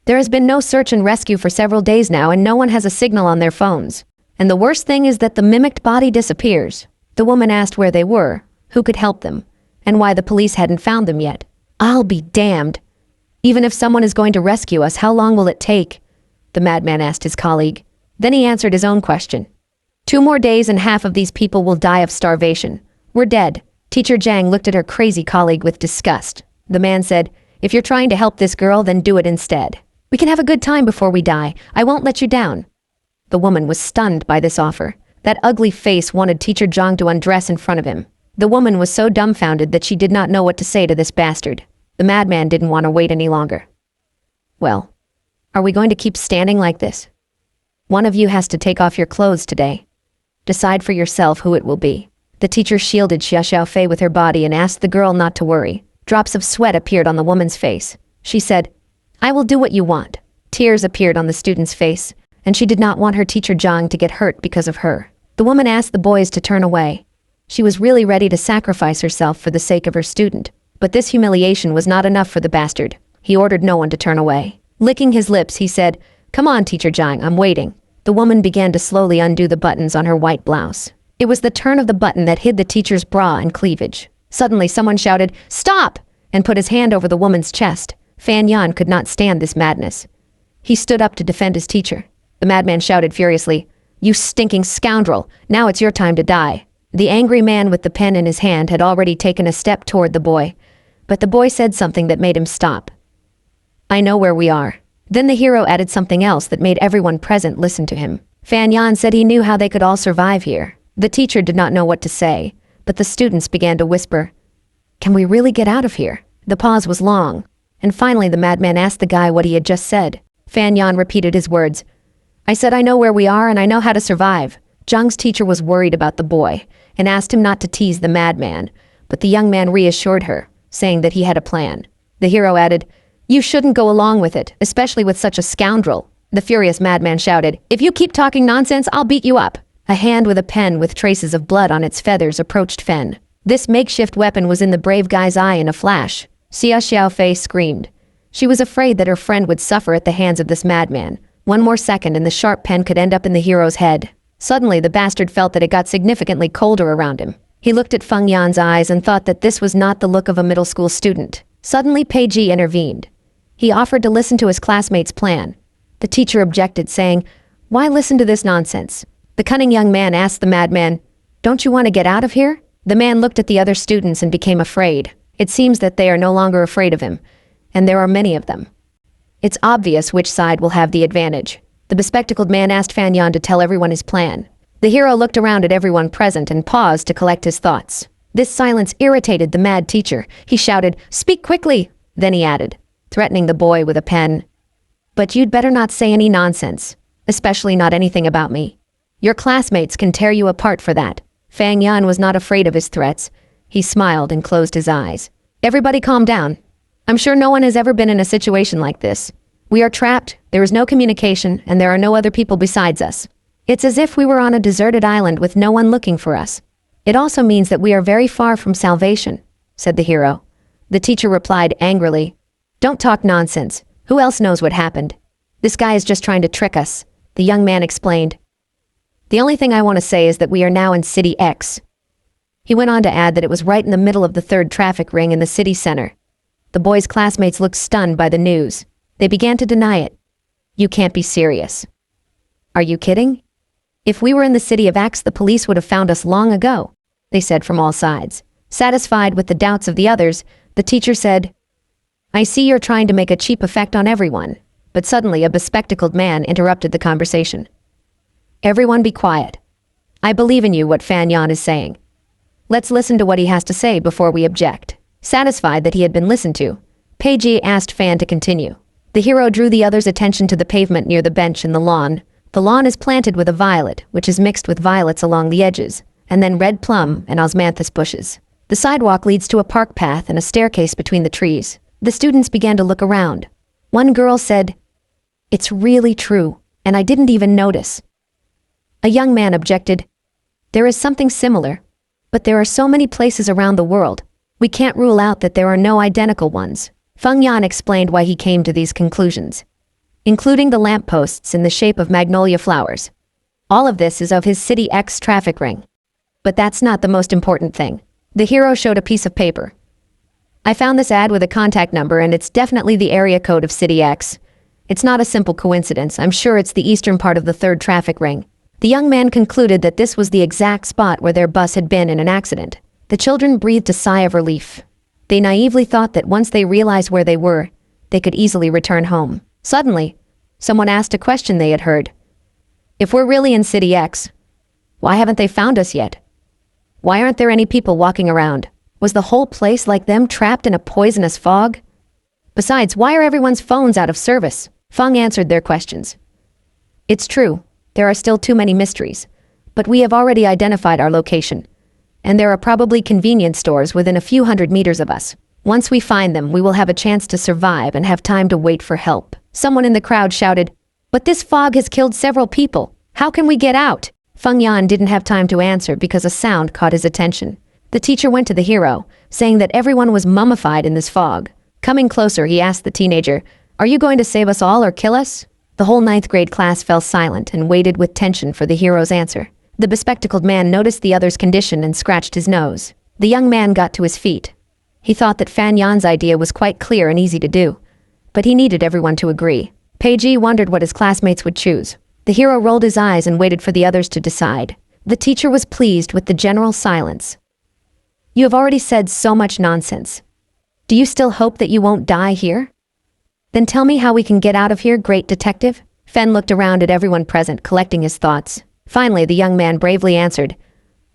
A: "There has been no search and rescue for several days now and no one has a signal on their phones. And the worst thing is that the mimicked body disappears." The woman asked where they were, who could help them, and why the police hadn't found them yet. "I'll be damned. Even if someone is going to rescue us, how long will it take?" the madman asked his colleague. Then he answered his own question. "2 more days and half of these people will die of starvation. We're dead." Teacher Zhang looked at her crazy colleague with disgust. The man said, "If you're trying to help this girl, then do it instead. We can have a good time before we die. I won't let you down." The woman was stunned by this offer. That ugly face wanted Teacher Zhang to undress in front of him. The woman was so dumbfounded that she did not know what to say to this bastard. The madman didn't want to wait any longer. "Well, are we going to keep standing like this? One of you has to take off your clothes today. Decide for yourself who it will be." The teacher shielded Xia Xiaofei with her body and asked the girl not to worry. Drops of sweat appeared on the woman's face. She said, "I will do what you want." Tears appeared on the student's face, and she did not want her teacher Zhang to get hurt because of her. The woman asked the boys to turn away. She was really ready to sacrifice herself for the sake of her student. But this humiliation was not enough for the bastard. He ordered no one to turn away. Licking his lips, he said, "Come on, Teacher Zhang, I'm waiting." The woman began to slowly undo the buttons on her white blouse. It was the turn of the button that hid the teacher's bra and cleavage. Suddenly someone shouted, "Stop!" and put his hand over the woman's chest. Fan Yan could not stand this madness. He stood up to defend his teacher. The madman shouted furiously, "You stinking scoundrel! Now it's your time to die." The angry man with the pen in his hand had already taken a step toward the boy, but the boy said something that made him stop. "I know where we are." Then the hero added something else that made everyone present listen to him. Fan Yan said he knew how they could all survive here. The teacher did not know what to say, but the students began to whisper, "Can we really get out of here?" The pause was long, and finally the madman asked the guy what he had just said. Fan Yan repeated his words. "I said I know where we are and I know how to survive." Zhang's teacher was worried about the boy and asked him not to tease the madman, but the young man reassured her, saying that he had a plan. The hero added, "You shouldn't go along with it, especially with such a scoundrel." The furious madman shouted, "If you keep talking nonsense, I'll beat you up." A hand with a pen with traces of blood on its feathers approached Fen. This makeshift weapon was in the brave guy's eye in a flash. Xia Xiaofei screamed. She was afraid that her friend would suffer at the hands of this madman. One more second and the sharp pen could end up in the hero's head. Suddenly the bastard felt that it got significantly colder around him. He looked at Feng Yan's eyes and thought that this was not the look of a middle school student. Suddenly Peiji intervened. He offered to listen to his classmate's plan. The teacher objected, saying, "Why listen to this nonsense?" The cunning young man asked the madman, "Don't you want to get out of here?" The man looked at the other students and became afraid. It seems that they are no longer afraid of him, and there are many of them. It's obvious which side will have the advantage. The bespectacled man asked Fan Yan to tell everyone his plan. The hero looked around at everyone present and paused to collect his thoughts. This silence irritated the mad teacher. He shouted, "Speak quickly!" Then he added, threatening the boy with a pen, "But you'd better not say any nonsense, especially not anything about me. Your classmates can tear you apart for that." Fang Yan was not afraid of his threats. He smiled and closed his eyes. "Everybody calm down. I'm sure no one has ever been in a situation like this. We are trapped, there is no communication, and there are no other people besides us. It's as if we were on a deserted island with no one looking for us. It also means that we are very far from salvation, said the hero. The teacher replied angrily, Don't talk nonsense. Who else knows what happened? This guy is just trying to trick us, the young man explained. The only thing I want to say is that we are now in City X. He went on to add that it was right in the middle of the third traffic ring in the city center. The boys' classmates looked stunned by the news. They began to deny it. You can't be serious. Are you kidding? If we were in the city of X, the police would have found us long ago, they said from all sides. Satisfied with the doubts of the others, the teacher said, I see you're trying to make a cheap effect on everyone. But suddenly a bespectacled man interrupted the conversation. Everyone be quiet. I believe in you what Fan Yan is saying. Let's listen to what he has to say before we object. Satisfied that he had been listened to, Peiji asked Fan to continue. The hero drew the others' attention to the pavement near the bench in the lawn. The lawn is planted with a violet, which is mixed with violets along the edges, and then red plum and osmanthus bushes. The sidewalk leads to a park path and a staircase between the trees. The students began to look around. One girl said, It's really true, and I didn't even notice. A young man objected, There is something similar, but there are so many places around the world. We can't rule out that there are no identical ones. Feng Yan explained why he came to these conclusions, including the lampposts in the shape of magnolia flowers. All of this is of his City X traffic ring. But that's not the most important thing. The hero showed a piece of paper. I found this ad with a contact number and it's definitely the area code of City X. It's not a simple coincidence. I'm sure it's the eastern part of the third traffic ring. The young man concluded that this was the exact spot where their bus had been in an accident. The children breathed a sigh of relief. They naively thought that once they realized where they were, they could easily return home. Suddenly, someone asked a question they had heard. If we're really in City X, why haven't they found us yet? Why aren't there any people walking around? Was the whole place like them, trapped in a poisonous fog? Besides, why are everyone's phones out of service? Feng answered their questions. It's true, there are still too many mysteries, but we have already identified our location, and there are probably convenience stores within a few hundred meters of us. Once we find them, we will have a chance to survive and have time to wait for help. Someone in the crowd shouted, But this fog has killed several people. How can we get out? Feng Yan didn't have time to answer because a sound caught his attention. The teacher went to the hero, saying that everyone was mummified in this fog. Coming closer, he asked the teenager, Are you going to save us all or kill us? The whole 9th grade class fell silent and waited with tension for the hero's answer. The bespectacled man noticed the other's condition and scratched his nose. The young man got to his feet. He thought that Fan Yan's idea was quite clear and easy to do, but he needed everyone to agree. Peiji wondered what his classmates would choose. The hero rolled his eyes and waited for the others to decide. The teacher was pleased with the general silence. You have already said so much nonsense. Do you still hope that you won't die here? Then tell me how we can get out of here, great detective. Fen looked around at everyone present, collecting his thoughts. Finally, the young man bravely answered,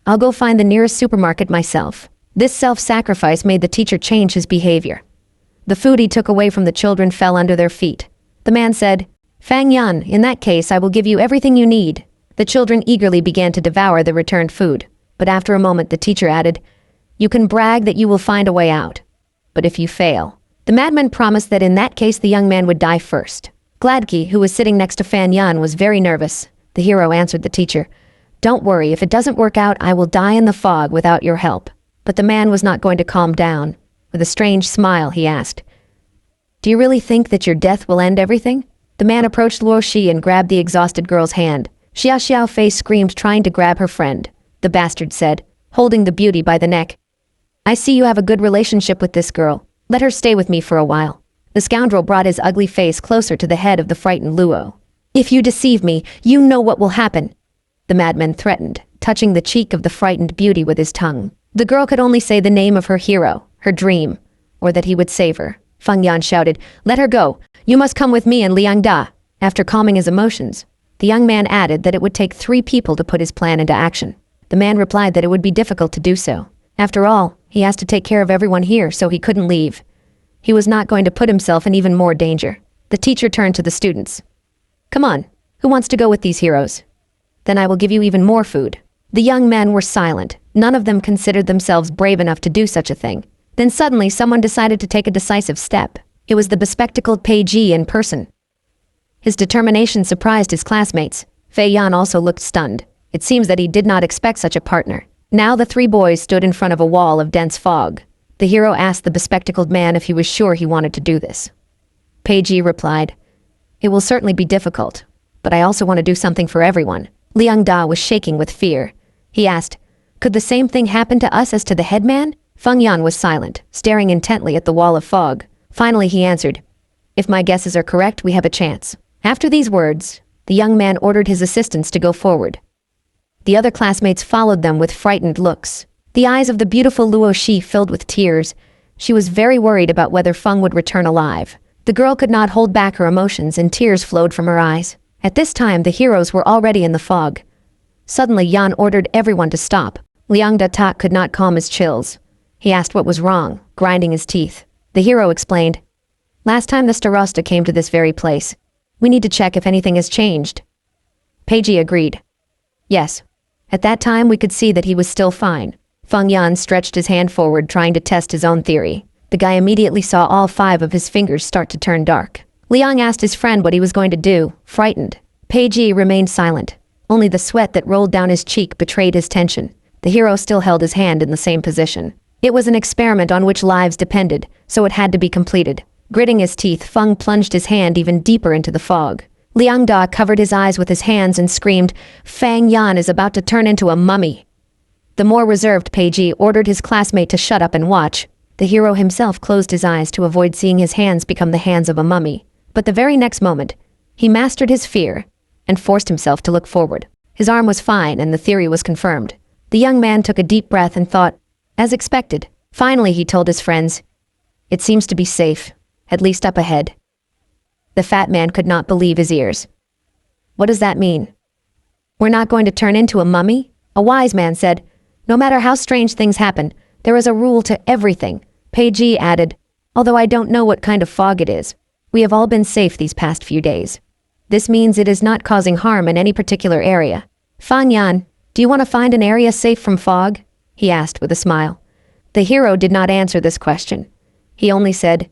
A: I'll go find the nearest supermarket myself. This self-sacrifice made the teacher change his behavior. The food he took away from the children fell under their feet. The man said, Fang Yan, in that case I will give you everything you need. The children eagerly began to devour the returned food, but after a moment the teacher added, You can brag that you will find a way out. But if you fail, the madman promised that in that case the young man would die first. Gladkey, who was sitting next to Fan Yan, was very nervous. The hero answered the teacher, Don't worry, if it doesn't work out I will die in the fog without your help. But the man was not going to calm down. With a strange smile, he asked, Do you really think that your death will end everything? The man approached Luo Shi and grabbed the exhausted girl's hand. Xia Xiao Fei screamed, trying to grab her friend. The bastard said, holding the beauty by the neck, I see you have a good relationship with this girl. Let her stay with me for a while. The scoundrel brought his ugly face closer to the head of the frightened Luo. If you deceive me, you know what will happen. The madman threatened, touching the cheek of the frightened beauty with his tongue. The girl could only say the name of her hero, her dream, or that he would save her. Feng Yan shouted, Let her go. You must come with me and Liang Da. After calming his emotions, the young man added that it would take 3 people to put his plan into action. The man replied that it would be difficult to do so. After all, he has to take care of everyone here, so he couldn't leave. He was not going to put himself in even more danger. The teacher turned to the students. Come on, who wants to go with these heroes? Then I will give you even more food. The young men were silent. None of them considered themselves brave enough to do such a thing. Then suddenly someone decided to take a decisive step. It was the bespectacled page in person. His determination surprised his classmates. Fei Yan also looked stunned. It seems that he did not expect such a partner. Now the three boys stood in front of a wall of dense fog. The hero asked the bespectacled man if he was sure he wanted to do this. Page replied, "It will certainly be difficult, but I also want to do something for everyone." Liang Da was shaking with fear. He asked, "Could the same thing happen to us as to the headman?" Feng Yan was silent, staring intently at the wall of fog. Finally he answered, "If my guesses are correct, we have a chance." After these words, the young man ordered his assistants to go forward. The other classmates followed them with frightened looks. The eyes of the beautiful Luo Shi filled with tears. She was very worried about whether Feng would return alive. The girl could not hold back her emotions and tears flowed from her eyes. At this time, the heroes were already in the fog. Suddenly, Yan ordered everyone to stop. Liang Da could not calm his chills. He asked what was wrong, grinding his teeth. The hero explained, "Last time the Starosta came to this very place. We need to check if anything has changed." Page agreed. "Yes. At that time, we could see that he was still fine." Feng Yan stretched his hand forward, trying to test his own theory. The guy immediately saw all 5 of his fingers start to turn dark. Liang asked his friend what he was going to do, frightened. Page remained silent. Only the sweat that rolled down his cheek betrayed his tension. The hero still held his hand in the same position. It was an experiment on which lives depended, so it had to be completed. Gritting his teeth, Feng plunged his hand even deeper into the fog. Liang Da covered his eyes with his hands and screamed, "Feng Yan is about to turn into a mummy." The more reserved Page ordered his classmate to shut up and watch. The hero himself closed his eyes to avoid seeing his hands become the hands of a mummy. But the very next moment, he mastered his fear and forced himself to look forward. His arm was fine and the theory was confirmed. The young man took a deep breath and thought, as expected. Finally, he told his friends, "It seems to be safe, at least up ahead." The fat man could not believe his ears. "What does that mean?" "We're not going to turn into a mummy?" A wise man said, "No matter how strange things happen, there is a rule to everything." Page added, "Although I don't know what kind of fog it is, we have all been safe these past few days. This means it is not causing harm in any particular area." "Feng Yan, do you want to find an area safe from fog?" he asked with a smile. The hero did not answer this question. He only said,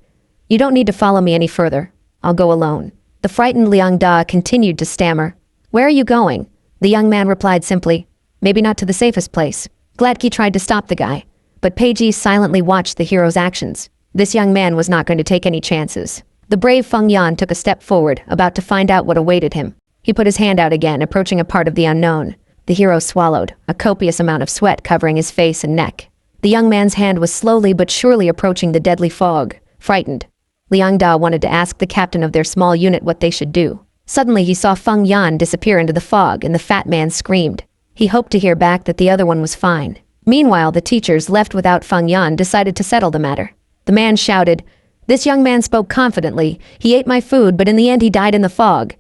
A: "You don't need to follow me any further. I'll go alone." The frightened Liang Da continued to stammer. "Where are you going?" The young man replied simply, "Maybe not to the safest place." Gladkey tried to stop the guy, but Page silently watched the hero's actions. This young man was not going to take any chances. The brave Feng Yan took a step forward, about to find out what awaited him. He put his hand out again, approaching a part of the unknown. The hero swallowed, a copious amount of sweat covering his face and neck. The young man's hand was slowly but surely approaching the deadly fog. Frightened, Liang Da wanted to ask the captain of their small unit what they should do. Suddenly he saw Feng Yan disappear into the fog and the fat man screamed. He hoped to hear back that the other one was fine. Meanwhile, the teachers, left without Feng Yan, decided to settle the matter. The man shouted, "This young man spoke confidently. He ate my food, but in the end he died in the fog.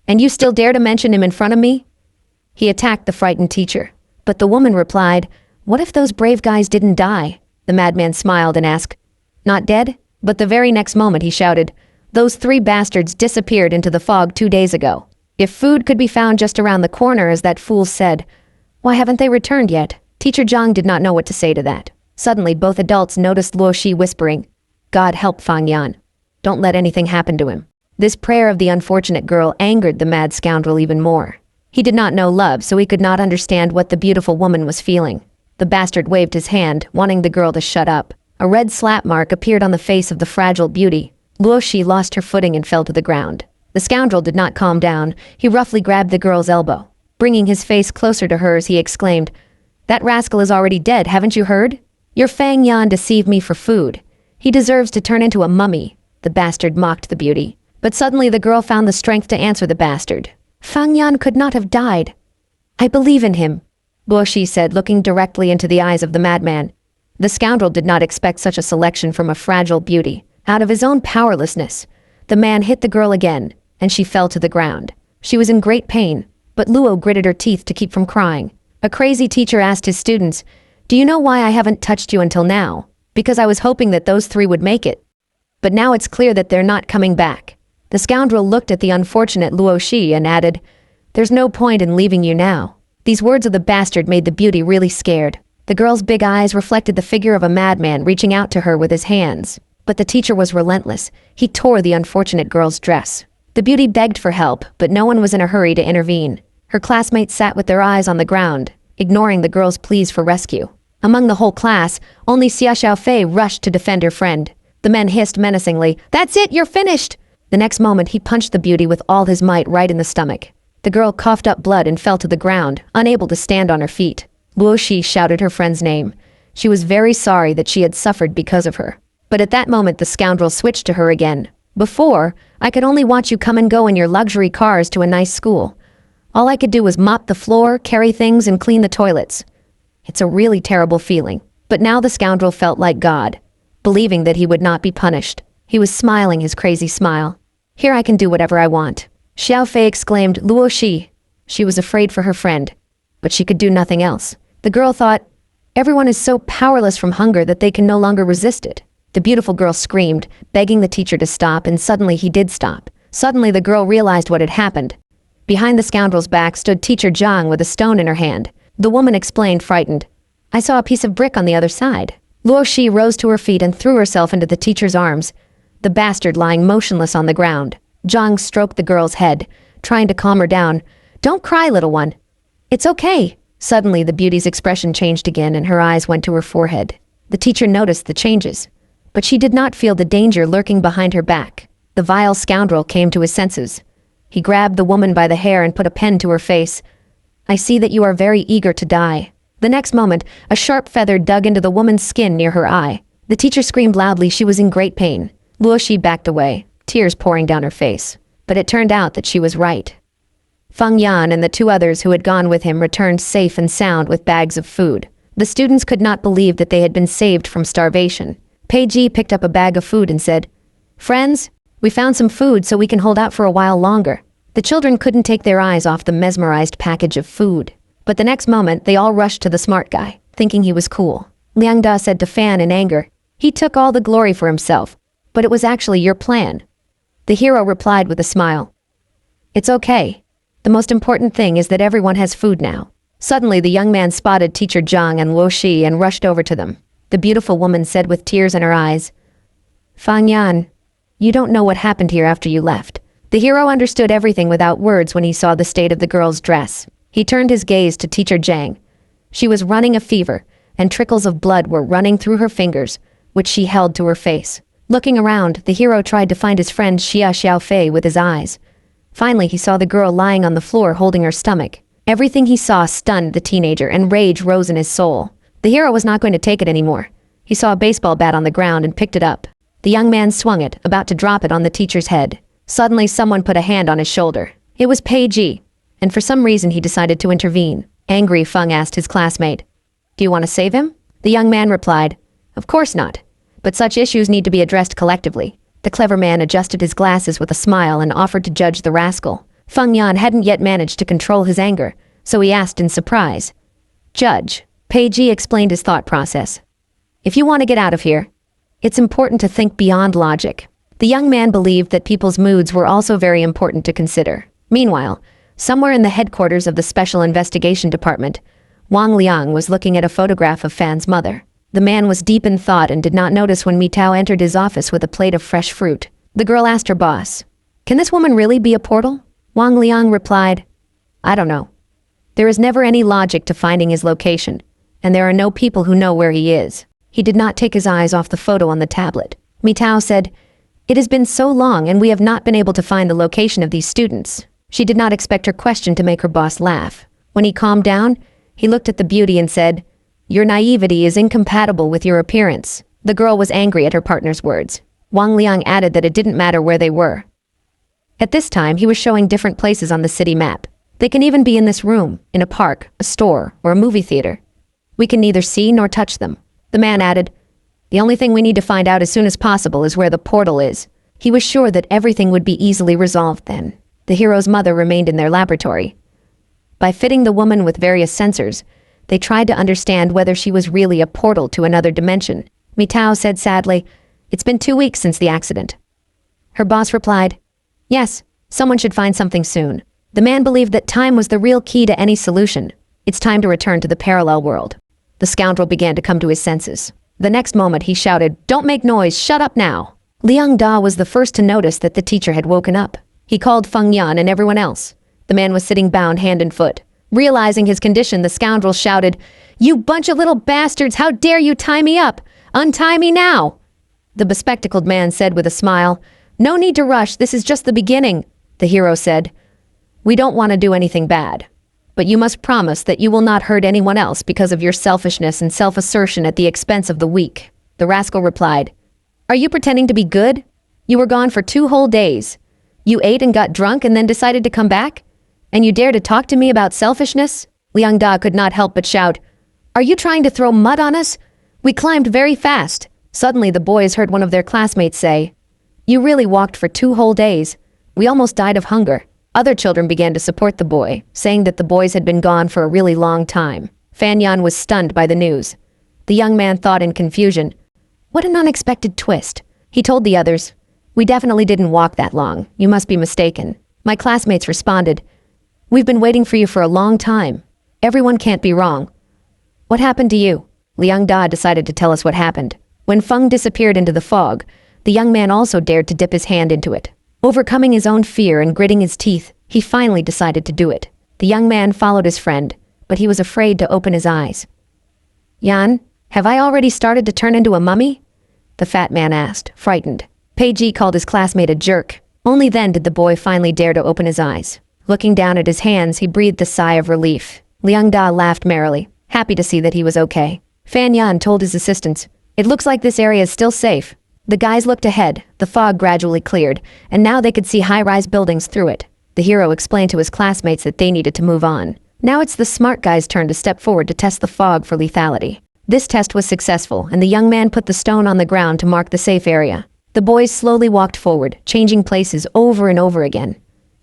A: And you still dare to mention him in front of me?" He attacked the frightened teacher. But the woman replied, "What if those brave guys didn't die?" The madman smiled and asked, "Not dead?" But the very next moment he shouted, "Those 3 bastards disappeared into the fog 2 days ago. If food could be found just around the corner, as that fool said, why haven't they returned yet?" Teacher Zhang did not know what to say to that. Suddenly, both adults noticed Luo Shi whispering, "God help Feng Yan. Don't let anything happen to him." This prayer of the unfortunate girl angered the mad scoundrel even more. He did not know love, so he could not understand what the beautiful woman was feeling. The bastard waved his hand, wanting the girl to shut up. A red slap mark appeared on the face of the fragile beauty. Luo Shi lost her footing and fell to the ground. The scoundrel did not calm down. He roughly grabbed the girl's elbow. Bringing his face closer to hers, he exclaimed, "That rascal is already dead, haven't you heard? Your Feng Yan deceived me for food. He deserves to turn into a mummy." The bastard mocked the beauty. But suddenly the girl found the strength to answer the bastard. "Feng Yan could not have died. I believe in him," Luo Shi said, looking directly into the eyes of the madman. The scoundrel did not expect such a selection from a fragile beauty. Out of his own powerlessness, the man hit the girl again, and she fell to the ground. She was in great pain, but Luo gritted her teeth to keep from crying. A crazy teacher asked his students, "Do you know why I haven't touched you until now? Because I was hoping that those 3 would make it. But now it's clear that they're not coming back." The scoundrel looked at the unfortunate Luo Shi and added, "There's no point in leaving you now." These words of the bastard made the beauty really scared. The girl's big eyes reflected the figure of a madman reaching out to her with his hands. But the teacher was relentless. He tore the unfortunate girl's dress. The beauty begged for help, but no one was in a hurry to intervene. Her classmates sat with their eyes on the ground, ignoring the girl's pleas for rescue. Among the whole class, only Xia Xiaofei rushed to defend her friend. The men hissed menacingly, "That's it, you're finished!" The next moment he punched the beauty with all his might right in the stomach. The girl coughed up blood and fell to the ground, unable to stand on her feet. Luo Shi shouted her friend's name. She was very sorry that she had suffered because of her. But at that moment the scoundrel switched to her again. "Before, I could only watch you come and go in your luxury cars to a nice school. All I could do was mop the floor, carry things, and clean the toilets. It's a really terrible feeling." But now the scoundrel felt like God, believing that he would not be punished. He was smiling his crazy smile. "Here I can do whatever I want." Xiao Fei exclaimed, "Luo Shi." She was afraid for her friend, but she could do nothing else. The girl thought, everyone is so powerless from hunger that they can no longer resist it. The beautiful girl screamed, begging the teacher to stop, and suddenly he did stop. Suddenly the girl realized what had happened. Behind the scoundrel's back stood teacher Zhang with a stone in her hand. The woman explained, frightened, "I saw a piece of brick on the other side." Luo Shi rose to her feet and threw herself into the teacher's arms, the bastard lying motionless on the ground. Zhang stroked the girl's head, trying to calm her down. "Don't cry, little one. It's okay." Suddenly the beauty's expression changed again and her eyes went to her forehead. The teacher noticed the changes, but she did not feel the danger lurking behind her back. The vile scoundrel came to his senses. He grabbed the woman by the hair and put a pen to her face. "I see that you are very eager to die." The next moment, a sharp feather dug into the woman's skin near her eye. The teacher screamed loudly. She was in great pain. Luo Shi backed away, tears pouring down her face. But it turned out that she was right. Feng Yan and the two others who had gone with him returned safe and sound with bags of food. The students could not believe that they had been saved from starvation. Pei Ji picked up a bag of food and said, "Friends, we found some food so we can hold out for a while longer." The children couldn't take their eyes off the mesmerized package of food. But the next moment, they all rushed to the smart guy, thinking he was cool. Liang Da said to Fan in anger, "He took all the glory for himself, but it was actually your plan." The hero replied with a smile, "It's okay. The most important thing is that everyone has food now." Suddenly, the young man spotted teacher Zhang and Luo Shi and rushed over to them. The beautiful woman said with tears in her eyes, "Fang Yan, you don't know what happened here after you left." The hero understood everything without words when he saw the state of the girl's dress. He turned his gaze to teacher Zhang. She was running a fever, and trickles of blood were running through her fingers, which she held to her face. Looking around, the hero tried to find his friend Xia Xiaofei with his eyes. Finally, he saw the girl lying on the floor holding her stomach. Everything he saw stunned the teenager, and rage rose in his soul. The hero was not going to take it anymore. He saw a baseball bat on the ground and picked it up. The young man swung it, about to drop it on the teacher's head. Suddenly, someone put a hand on his shoulder. It was Pei Ji, and for some reason he decided to intervene. Angry, Feng asked his classmate, "Do you want to save him?" The young man replied, "Of course not, but such issues need to be addressed collectively." The clever man adjusted his glasses with a smile and offered to judge the rascal. Feng Yan hadn't yet managed to control his anger, so he asked in surprise, "Judge." Pei Ji explained his thought process. "If you want to get out of here, it's important to think beyond logic." The young man believed that people's moods were also very important to consider. Meanwhile, somewhere in the headquarters of the Special Investigation Department, Wang Liang was looking at a photograph of Fan's mother. The man was deep in thought and did not notice when Mi Tao entered his office with a plate of fresh fruit. The girl asked her boss, "Can this woman really be a portal?" Wang Liang replied, "I don't know. There is never any logic to finding his location, and there are no people who know where he is." He did not take his eyes off the photo on the tablet. Mi Tao said, "It has been so long and we have not been able to find the location of these students." She did not expect her question to make her boss laugh. When he calmed down, he looked at the beauty and said, "Your naivety is incompatible with your appearance." The girl was angry at her partner's words. Wang Liang added that it didn't matter where they were. At this time, he was showing different places on the city map. "They can even be in this room, in a park, a store, or a movie theater. We can neither see nor touch them." The man added, "The only thing we need to find out as soon as possible is where the portal is." He was sure that everything would be easily resolved then. The hero's mother remained in their laboratory. By fitting the woman with various sensors, they tried to understand whether she was really a portal to another dimension. Mi Tao said sadly, "It's been 2 weeks since the accident." Her boss replied, "Yes, someone should find something soon." The man believed that time was the real key to any solution. It's time to return to the parallel world. The The scoundrel began to come to his senses. The next moment he shouted, "Don't make noise, shut up now!" Liang Da was the first to notice that the teacher had woken up. He called Feng Yan and everyone else. The man was sitting bound hand and foot. Realizing his condition, the scoundrel shouted, "You bunch of little bastards, how dare you tie me up? Untie me now!" The bespectacled man said with a smile, "No need to rush, this is just the beginning." The hero said, "We don't want to do anything bad, but you must promise that you will not hurt anyone else because of your selfishness and self-assertion at the expense of the weak." The rascal replied, "Are you pretending to be good? You were gone for 2 whole days. You ate and got drunk and then decided to come back? And you dare to talk to me about selfishness?" Liang Da could not help but shout, "Are you trying to throw mud on us? We climbed very fast." Suddenly the boys heard one of their classmates say, "You really walked for 2 whole days. We almost died of hunger." Other children began to support the boy, saying that the boys had been gone for a really long time. Fan Yan was stunned by the news. The young man thought in confusion, "What an unexpected twist." He told the others, "We definitely didn't walk that long. You must be mistaken." My classmates responded, "We've been waiting for you for a long time. Everyone can't be wrong." "What happened to you?" Liang Da decided to tell us what happened. When Feng disappeared into the fog, the young man also dared to dip his hand into it. Overcoming his own fear and gritting his teeth, he finally decided to do it. The young man followed his friend, but he was afraid to open his eyes. "Yan, have I already started to turn into a mummy?" the fat man asked, frightened. Peiji called his classmate a jerk. Only then did the boy finally dare to open his eyes. Looking down at his hands, he breathed a sigh of relief. Liang Da laughed merrily, happy to see that he was okay. Fan Yan told his assistants, "It looks like this area is still safe." The guys looked ahead, the fog gradually cleared, and now they could see high-rise buildings through it. The hero explained to his classmates that they needed to move on. Now it's the smart guy's turn to step forward to test the fog for lethality. This test was successful, and the young man put the stone on the ground to mark the safe area. The boys slowly walked forward, changing places over and over again.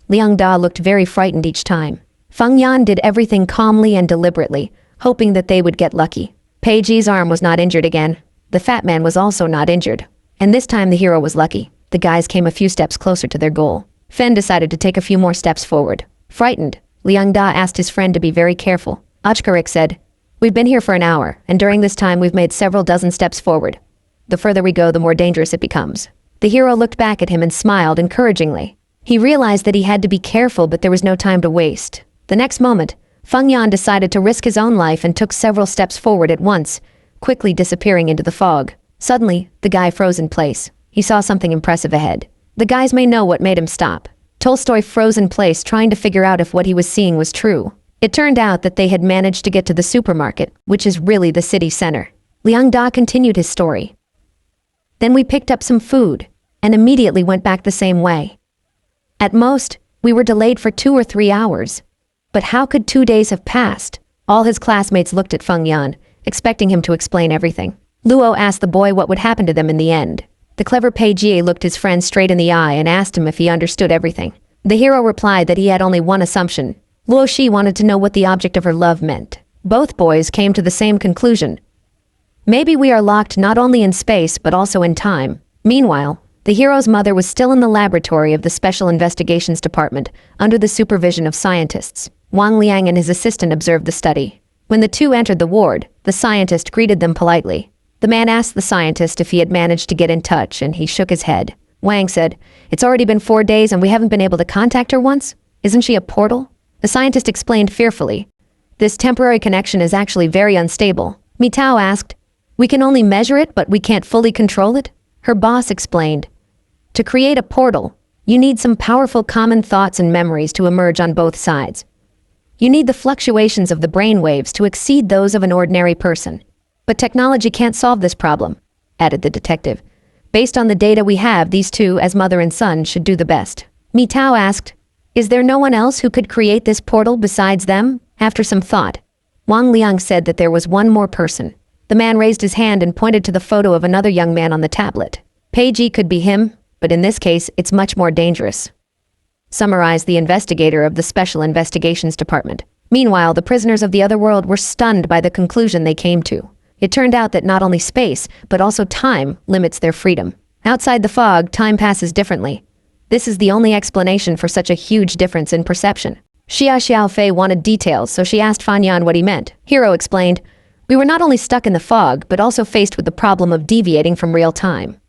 A: Liang Da looked very frightened each time. Feng Yan did everything calmly and deliberately, hoping that they would get lucky. Peiji's arm was not injured again. The fat man was also not injured. And this time the hero was lucky. The guys came a few steps closer to their goal. Fen decided to take a few more steps forward. Frightened, Liang Da asked his friend to be very careful. Ochkarik said, "We've been here for an hour, and during this time we've made several dozen steps forward. The further we go, the more dangerous it becomes." The hero looked back at him and smiled encouragingly. He realized that he had to be careful, but there was no time to waste. The next moment, Feng Yan decided to risk his own life and took several steps forward at once, quickly disappearing into the fog. Suddenly, the guy froze in place. He saw something impressive ahead. The guys may know what made him stop. Tolstoy froze in place, trying to figure out if what he was seeing was true. It turned out that they had managed to get to the supermarket, which is really the city center. Liang Da continued his story. "Then we picked up some food, and immediately went back the same way. At most, we were delayed for 2 or 3 hours. But how could 2 days have passed?" All his classmates looked at Feng Yan, expecting him to explain everything. Luo asked the boy what would happen to them in the end. The clever Pei Jie looked his friend straight in the eye and asked him if he understood everything. The hero replied that he had only one assumption. Luo Shi wanted to know what the object of her love meant. Both boys came to the same conclusion. "Maybe we are locked not only in space but also in time." Meanwhile, the hero's mother was still in the laboratory of the Special Investigations Department, under the supervision of scientists. Wang Liang and his assistant observed the study. When the two entered the ward, the scientist greeted them politely. The man asked the scientist if he had managed to get in touch, and he shook his head. Wang said, "It's already been 4 days and we haven't been able to contact her once? Isn't she a portal?" The scientist explained fearfully, "This temporary connection is actually very unstable." Mitao asked, "We can only measure it, but we can't fully control it?" Her boss explained, "To create a portal, you need some powerful common thoughts and memories to emerge on both sides. You need the fluctuations of the brain waves to exceed those of an ordinary person. But technology can't solve this problem," added the detective. "Based on the data we have, these two, as mother and son, should do the best." Mitao asked, "Is there no one else who could create this portal besides them?" After some thought, Wang Liang said that there was one more person. The man raised his hand and pointed to the photo of another young man on the tablet. Peiji could be him, but in this case, it's much more dangerous. Summarized the investigator of the Special Investigations Department. Meanwhile, the prisoners of the other world were stunned by the conclusion they came to. It turned out that not only space, but also time limits their freedom. Outside the fog, time passes differently. This is the only explanation for such a huge difference in perception. Xia Xiaofei wanted details, so she asked Fan Yan what he meant. Hero explained, We were not only stuck in the fog, but also faced with the problem of deviating from real time.